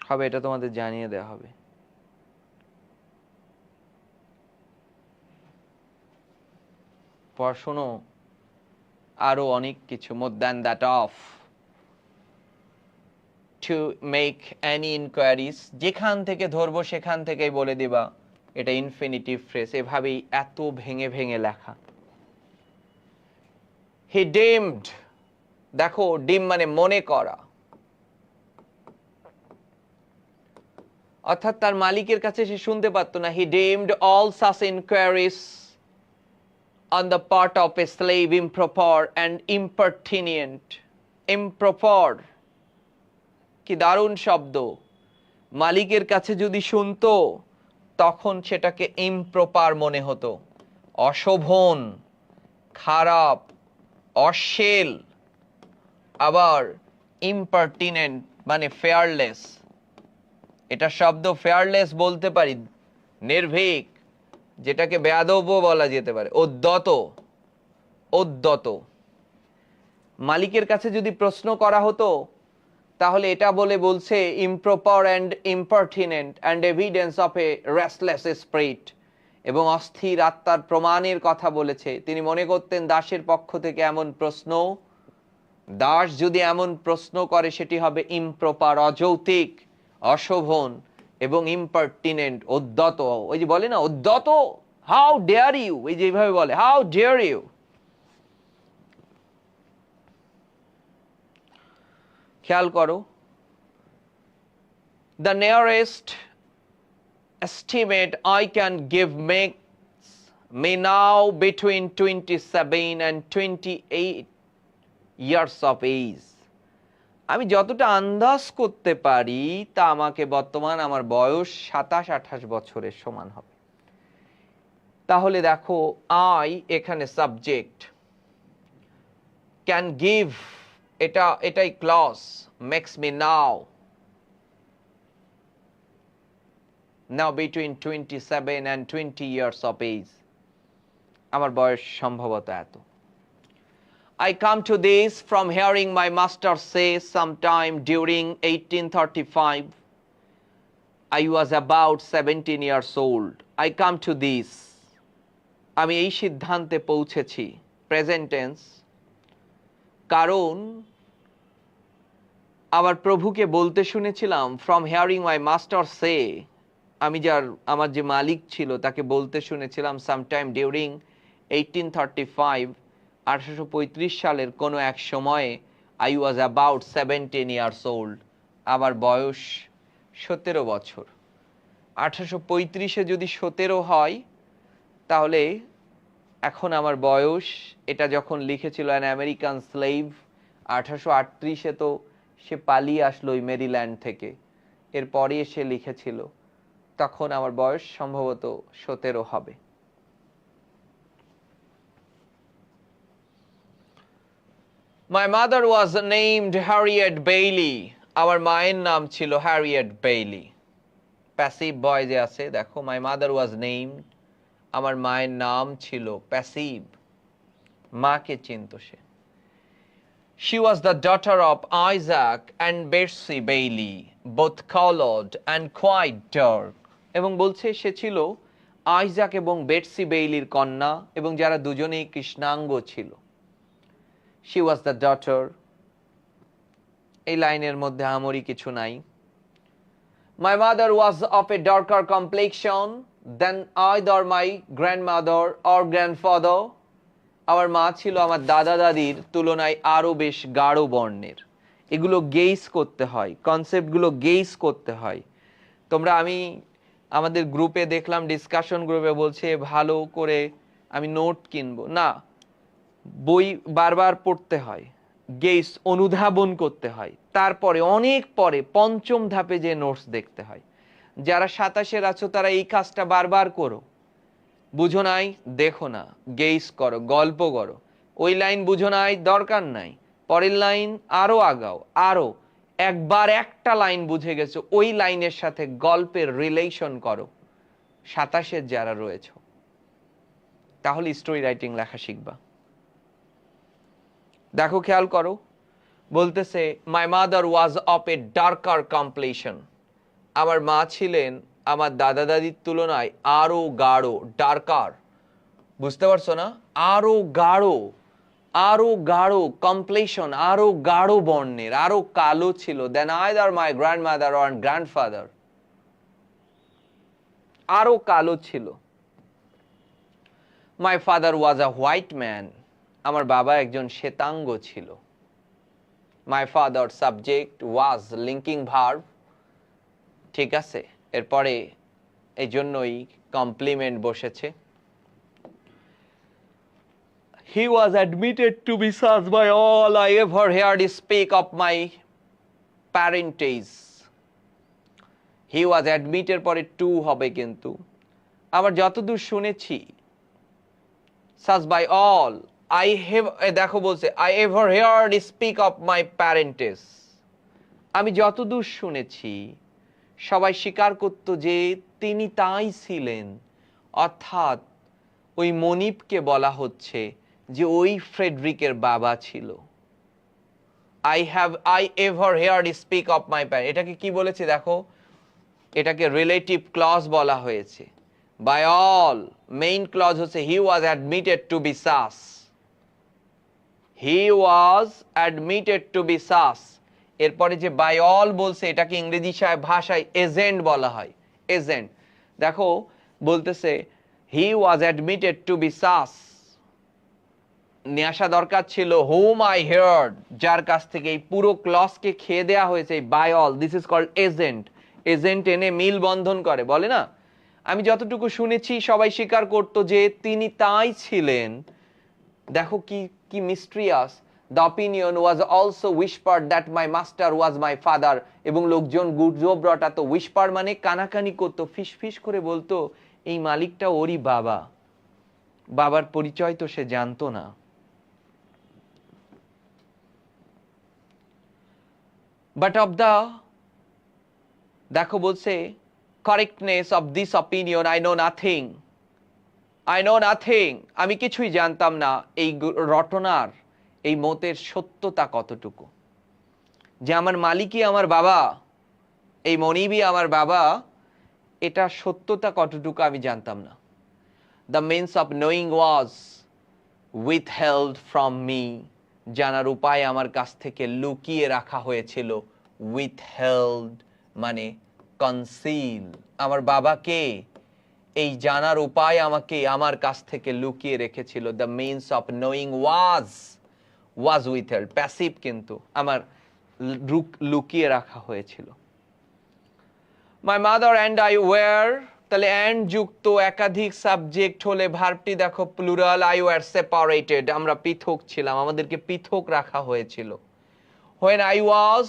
হবে এটা তোমাদের জানিয়ে দেওয়া হবে। পড়াশোনা আরো অনেক কিছু, more than that of to make any inquiries, যেখান থেকে ধরবো সেখান থেকেই বলে দিবা এটা ইনফিনিটিভ ফ্রেজ। এভাবেই এত ভেঙে ভেঙে লেখা। he deemed, দেখো ডিম মানে মনে করা, অর্থাৎ তার মালিকের কাছে সে শুনতে পারতো না। he deemed all such inquiries on the part of a slave improper and impertinent. improper কি দারুণ শব্দ। মালিকের কাছে যদি শুনতো তখন সেটাকে ইমপ্রপার মনে হতো, অশোভন, খারাপ, অশ্লীল। আবার ইম্পার্টিনেন্ট মানে ফেয়ারলেস। এটা শব্দ ফেয়ারলেস বলতে পারি, নির্ভীক, যেটাকে বেয়াদবও বলা যেতে পারে, উদ্ধত। উদ্ধত মালিকের কাছে যদি প্রশ্ন করা হতো তাহলে এটা বলে বলছে improper and ইম্পার্টিনেন্ট and evidence of A restless spirit, এবং অস্থির আত্মার প্রমাণের কথা বলেছে। তিনি মনে করতেন দাসের পক্ষ থেকে এমন প্রশ্ন, দাস যদি এমন প্রশ্ন করে সেটি হবে ইমপ্রপার, অযৌক্তিক, অশোভন, এবং ইম্পার্টিনেন্ট, উদ্ধত। ওই যে বলে না উদ্ধত, হাউ ডেয়ার ইউ, এই যে এইভাবে বলে হাউ ডেয়ার ইউ। খেয়াল করো, the nearest estimate I can give makes me now between 27 and 28 years of age. আমি যতটা আন্দাজ করতে পারি তা আমাকে বর্তমান আমার বয়স 27-28 বছরের সমান হবে। তাহলে দেখো আই এখানে সাবজেক্ট, ক্যান গিভ এটাই clause, makes me now between 27 and 20 years of age, আমার বয়স সম্ভবত এত। I come to this from hearing my master say sometime during 1835 I was about 17 years old. I come to this, আমি এই সিদ্ধান্তে পৌঁছেছি, present tense, কারণ আমার প্রভুকে বলতে শুনেছিলাম, ফ্রম হিয়ারিং মাই মাস্টার সে, আমি আমার যে মালিক ছিল তাকে বলতে শুনেছিলাম, সামটাইম ডিউরিং 1835 1835 সালের কোনো এক সময়ে, I was about 17 years old, আমার বয়স 17 বছর। 1835-এ যদি 17 হয় তাহলে এখন আমার বয়স, এটা যখন লিখেছিল অ্যান আমেরিকান স্লেভ 1838-এ, তো সে পালিয়ে আসলো ওই মেরিল্যান্ড থেকে, এরপরে সে লিখেছিল, তখন আমার বয়স সম্ভবত 17 হবে। My mother was named Harriet Bailey. আমার মায়ের নাম ছিল Harriet Bailey. Passive boy যে আছে দেখো, my mother was named, আমার মায়ের নাম ছিল passive, মাকে চিনতো সে। She was the daughter of Isaac and Betsy Bailey, both colored and quite dark. এবং বলছে সে ছিল আইজাক এবং বেটসি বেইলির কন্যা এবং যারা দুজনেই কৃষ্ণাঙ্গ ছিল। She was the daughter, এই লাইনের মধ্যে আমরি কিছু নাই। My mother was of a darker complexion than either my grandmother or grandfather. আমার মা ছিল আমার দাদা দাদির তুলনায় আরো বেশ গাঢ় বর্ণের। এগুলো গেইস করতে হয়, কনসেপ্টগুলো গেইস করতে হয়। তোমরা আমি আমাদের গ্রুপে দেখলাম, ডিসকাশন গ্রুপে বলছে ভালো করে আমি নোট কিনবো না, বই বারবার পড়তে হয়, গেইস অনুধাবন করতে হয়, তারপরে অনেক পরে পঞ্চম ধাপে যে নোটস দেখতে হয়। যারা 27-এর আছো তারা এই কাজটা বারবার করো। বুঝো নাই দেখো না, গেইস করো, গল্প করো। ওই লাইন বুঝো নাই, দরকার নাই, পরের লাইন আরো আগাও, আরো একবার একটা লাইন বুঝে গেছো, ওই লাইনের সাথে গল্পের রিলেশন করো 27-এর যারা রয়েছে, তাহলে স্টোরি রাইটিং লেখা শিখবা। দেখো খেয়াল করো, বলতেছে my mother was of A darker কমপ্লেশন, আমার মা ছিলেন আমার দাদা দাদির তুলনায় আরো গাঢ়, ডার্কার, বুঝতে পারছো না, আরো গাঢ়, আরো গাঢ় কমপ্লেশন, আরো গাঢ় বর্ণের, আরো কালো ছিল then either my grandmother or grandfather, আরো কালো ছিল। My father was a white man, আমার বাবা একজন শ্বেতাঙ্গ ছিল। My father subject was linking verb, ঠিক আছে, এরপরে এই জন্যই কমপ্লিমেন্ট বসেছে। He was admitted to be such by all I ever heard speak of my parentage. He was admitted পরে টু হবে, কিন্তু আবার যতদূর শুনেছি such by all I have, দেখো বলছে I ever heard speak of my parentage, আমি যতদূর শুনেছি সবাই স্বীকার করত যে তিনি তাই ছিলেন, অর্থাৎ ওই মনিবকে বলা হচ্ছে যে ওই ফ্রেডরিকের বাবা ছিল। I ever heard speak of my parents, এটাকে কি বলেছে দেখো, এটাকে রিলেটিভ ক্লজ বলা হয়েছে। বাই অল, মেইন ক্লজ হচ্ছে he was admitted to be sass, he was admitted to be sass. এরপরে যে বাই অল বলছে এটাকে ইংরেজি ভাষায় এজেন্ট বলা হয়, এজেন্ট। দেখো বলতেছে হি ওয়াজ অ্যাডমিটেড টু বি সাস, নিয়ে আসা দরকার ছিল হোম আই হার্ড, যার কাছ থেকে এই পুরো ক্লজকে খেয়ে দেয়া হয়েছে by all, this is called agent. Agent এনে মিল বন্ধন করে, বলে না আমি যতটুকু শুনেছি সবাই স্বীকার করত যে তিনি তাই ছিলেন। দেখো কি কি mysterious. The opinion was also whispered that my master was my father, এবং লোকজন গুজব রটাতো, whisper মানে কানাকানি করতো, ফিস করে বলতো এই মালিকটা ওরই বাবা, বাবার পরিচয় তো সে জানতো না। But of the, দেখো বলছে correctness of this opinion I know nothing, I know nothing, আমি কিছুই জানতাম না এই রটনার, এই মতের সত্যতা কতটুকু, যে আমার মালিকই আমার বাবা, এই মনিবই আমার বাবা, এটা সত্যতা কতটুকু আমি জানতাম না। The means of knowing was withheld from me, জানার উপায় আমার কাছ থেকে লুকিয়ে রাখা হয়েছিল। withheld মানে conceal, আমার বাবাকে এই জানার উপায় আমাকে আমার কাছ থেকে লুকিয়ে রেখেছিল। The means of knowing was withheld, passive কিন্তু আমার লুকিয়ে রাখা হয়েছিল। My mother and I were, তাহলে and যুক্ত একাধিক সাবজেক্ট হলে ভার্বটি দেখো প্লুরাল, I were separated, আমরা পৃথক ছিলাম, আমাদেরকে পৃথক রাখা হয়েছিল। When I was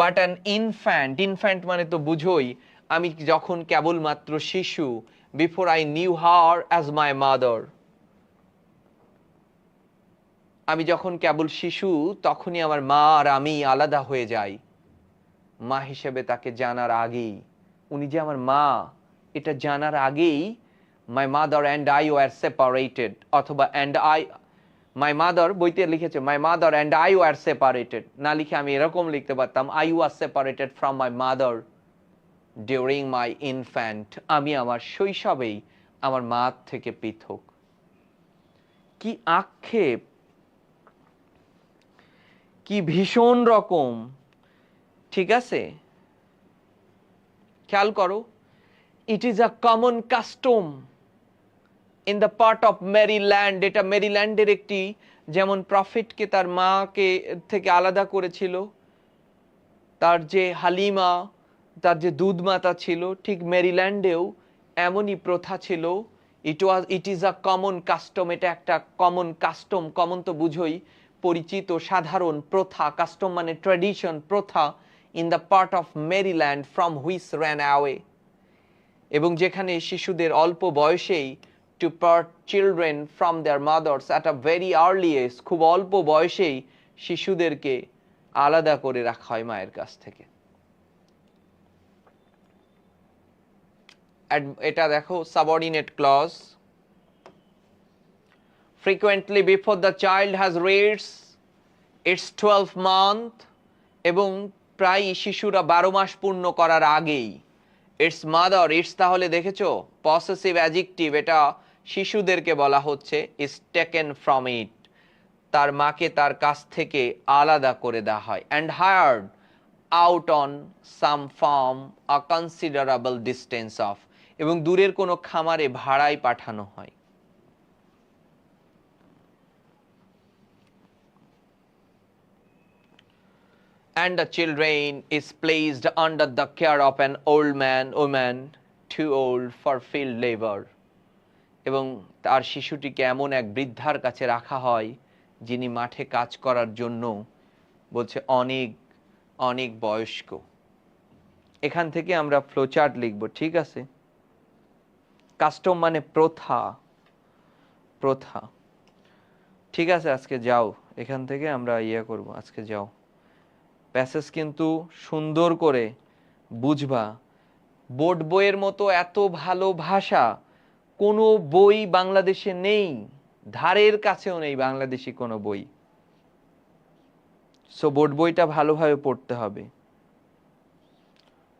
but an infant, infant মানে তো বুঝোই, আমি যখন কেবলমাত্র শিশু, before I knew her as my mother, আমি যখন কেবল শিশু তখনই আমার মা আর আমি আলাদা হয়ে যাই। মা হিসেবে তাকে জানার আগেই, উনি যে আমার মা এটা জানার আগেই মাই mother and I were separated, অথবা অ্যান্ড আই, মাই মাদার বইতে লিখেছে মাই mother and I were separated, না লিখে আমি এরকম লিখতে পারতাম I was separated from my mother during my infant. আমি আমার শৈশবেই আমার মা থেকে পৃথক। কি আক্ষেপ, কি ভীষণ রকম, ঠিক আছে? খেয়াল করো, it is a common custom in the part of Maryland. এটা মেরিল্যান্ডের একটি, যেমন প্রফেটকে তার মাকে থেকে আলাদা করেছিল, তার যে হালিমা, তার যে দুধ মাতা ছিল, ঠিক মেরিল্যান্ডেও এমনই প্রথা ছিল। It is a common custom, এটা একটা কমন কাস্টম। কমন তো বুঝোই, পরিচিত, সাধারণ, প্রথা, কাস্টম মানে ট্র্যাডিশন, প্রথা, in the part of Maryland from which ran away, এবং যেখানে শিশুদের অল্প বয়সেই, to part children from their mothers at a very early age, খুব অল্প বয়সেই শিশুদেরকে আলাদা করে রাখা হয় মায়ের কাছ থেকে। এটা দেখো subordinate clause, frequently before the child has reached its 12th month, এবং প্রায় শিশুরা 12 মাস পূর্ণ করার আগেই, ইটস মাদার, ইটস তাহলে দেখেছো পসেসিভ অ্যাডজেক্টিভ, এটা শিশুদেরকে বলা হচ্ছে, ইজ টেকেন ফ্রম ইট, তার মাকে তার কাছ থেকে আলাদা করে দেওয়া হয়, and hired out on some farm a considerable distance of, এবং দূরের কোনো খামারে ভাড়ায় পাঠানো হয়। And the children is placed under the care of an old man, woman too old for field labor, এবং তার শিশুটিকে এমন এক বৃদ্ধার কাছে রাখা হয় যিনি মাঠে কাজ করার জন্য বলছে অনেক অনেক বয়স্ক। এখান থেকে আমরা ফ্লোচার্ট লিখব, ঠিক আছে? কাস্টম মানে প্রথা, প্রথা, ঠিক আছে? আজকে যাও, এখান থেকে আমরা ইয়ে করব, আজকে যাও প্যাসেজ কিন্তু সুন্দর করে বুঝবা। বোর্ড বইয়ের মতো এত ভালো ভাষা কোনো বই বাংলাদেশে নেই, ধারের কাছেও নেই বাংলাদেশি কোনো বই। সো বোর্ড বইটা ভালোভাবে পড়তে হবে।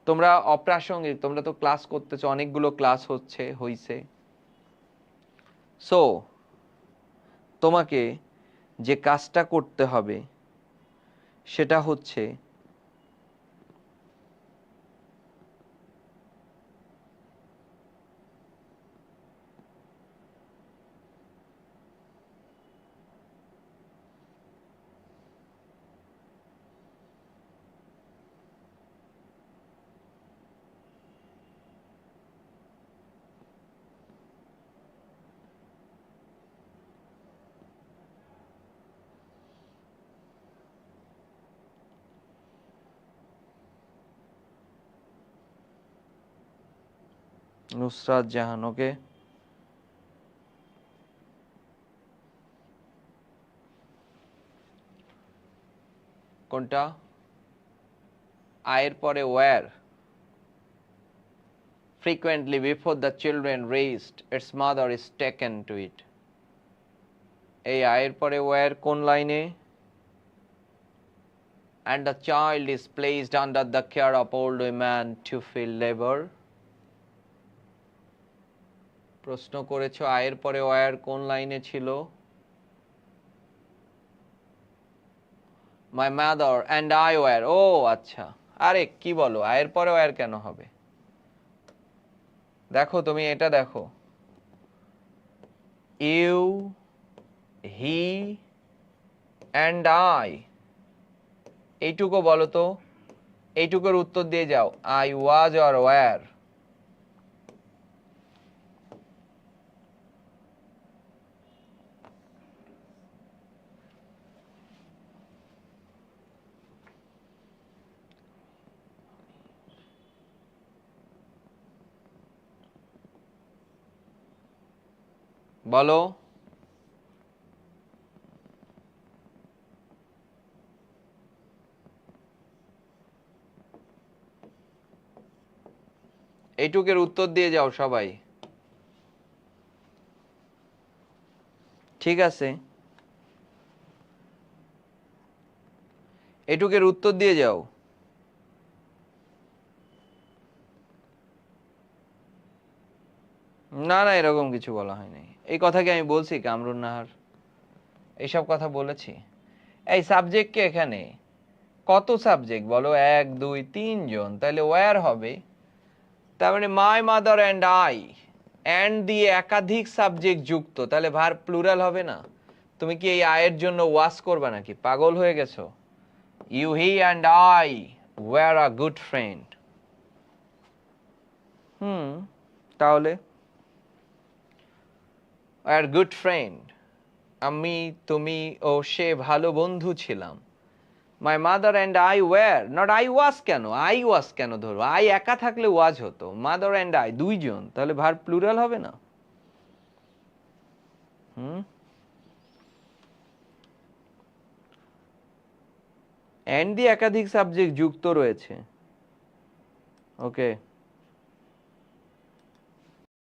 তোমরা অপ্রাসঙ্গিক, তোমরা তো ক্লাস করতেছো, অনেকগুলো ক্লাস হইছে। সো তোমাকে যে কাজটা করতে হবে সেটা হচ্ছে নুসরাত জাহান, ওকে? কোনটা? আয়ের পরে wire, frequently before the children raised its mother is taken to it, এই আয়ের পরে ওয়্যার কোন লাইনে? and the child is placed under the care of old women to fill labor, প্রশ্ন করেছো আয়ের পরে ওয়্যার কোন লাইনে ছিল? my mother and I were, ও আচ্ছা, আরে কি বলো, আয়ের পরে ওয়্যার কেন হবে? দেখো তুমি এটা দেখো, ইউ, হি and I, এইটুকু বলো তো, এইটুকুর উত্তর দিয়ে যাও, I was or were। বলো, এইটুকের উত্তর দিয়ে যাও সবাই। ঠিক আছে, এটুকের উত্তর দিয়ে যাও। না না, এরকম কিছু বলা হয়নি। এই কথা কি আমি বলছি কামরুন নাহার? এইসব কথা বলেছি? এই সাবজেক্ট কে এখানে? কত সাবজেক্ট বলো? 1 2 3 জন, তাহলে ওয়্যার হবে। তার মানে মাই মাদার অ্যান্ড আই, অ্যান্ড দিয়ে একাধিক সাবজেক্ট যুক্ত, তাহলে ভার্ব প্লুরাল হবে না? তুমি কি এই আয়ের জন্য ওয়াস করবে নাকি? পাগল হয়ে গেছো? You he and I were a good friend. তাহলে আর গুড ফ্রেন্ড, আমি তুমি ও সে ভালো বন্ধু ছিলাম। My mother and I were, not I was. কেন আই ওয়াজ? কেন ধরো আই একা থাকলে ওয়াজ হতো, মাদার অ্যান্ড আই দুইজন, তাহলে ভার্ব প্লুরাল হবে না? অ্যান্ড দিয়ে একাধিক সাবজেক্ট যুক্ত রয়েছে। ওকে।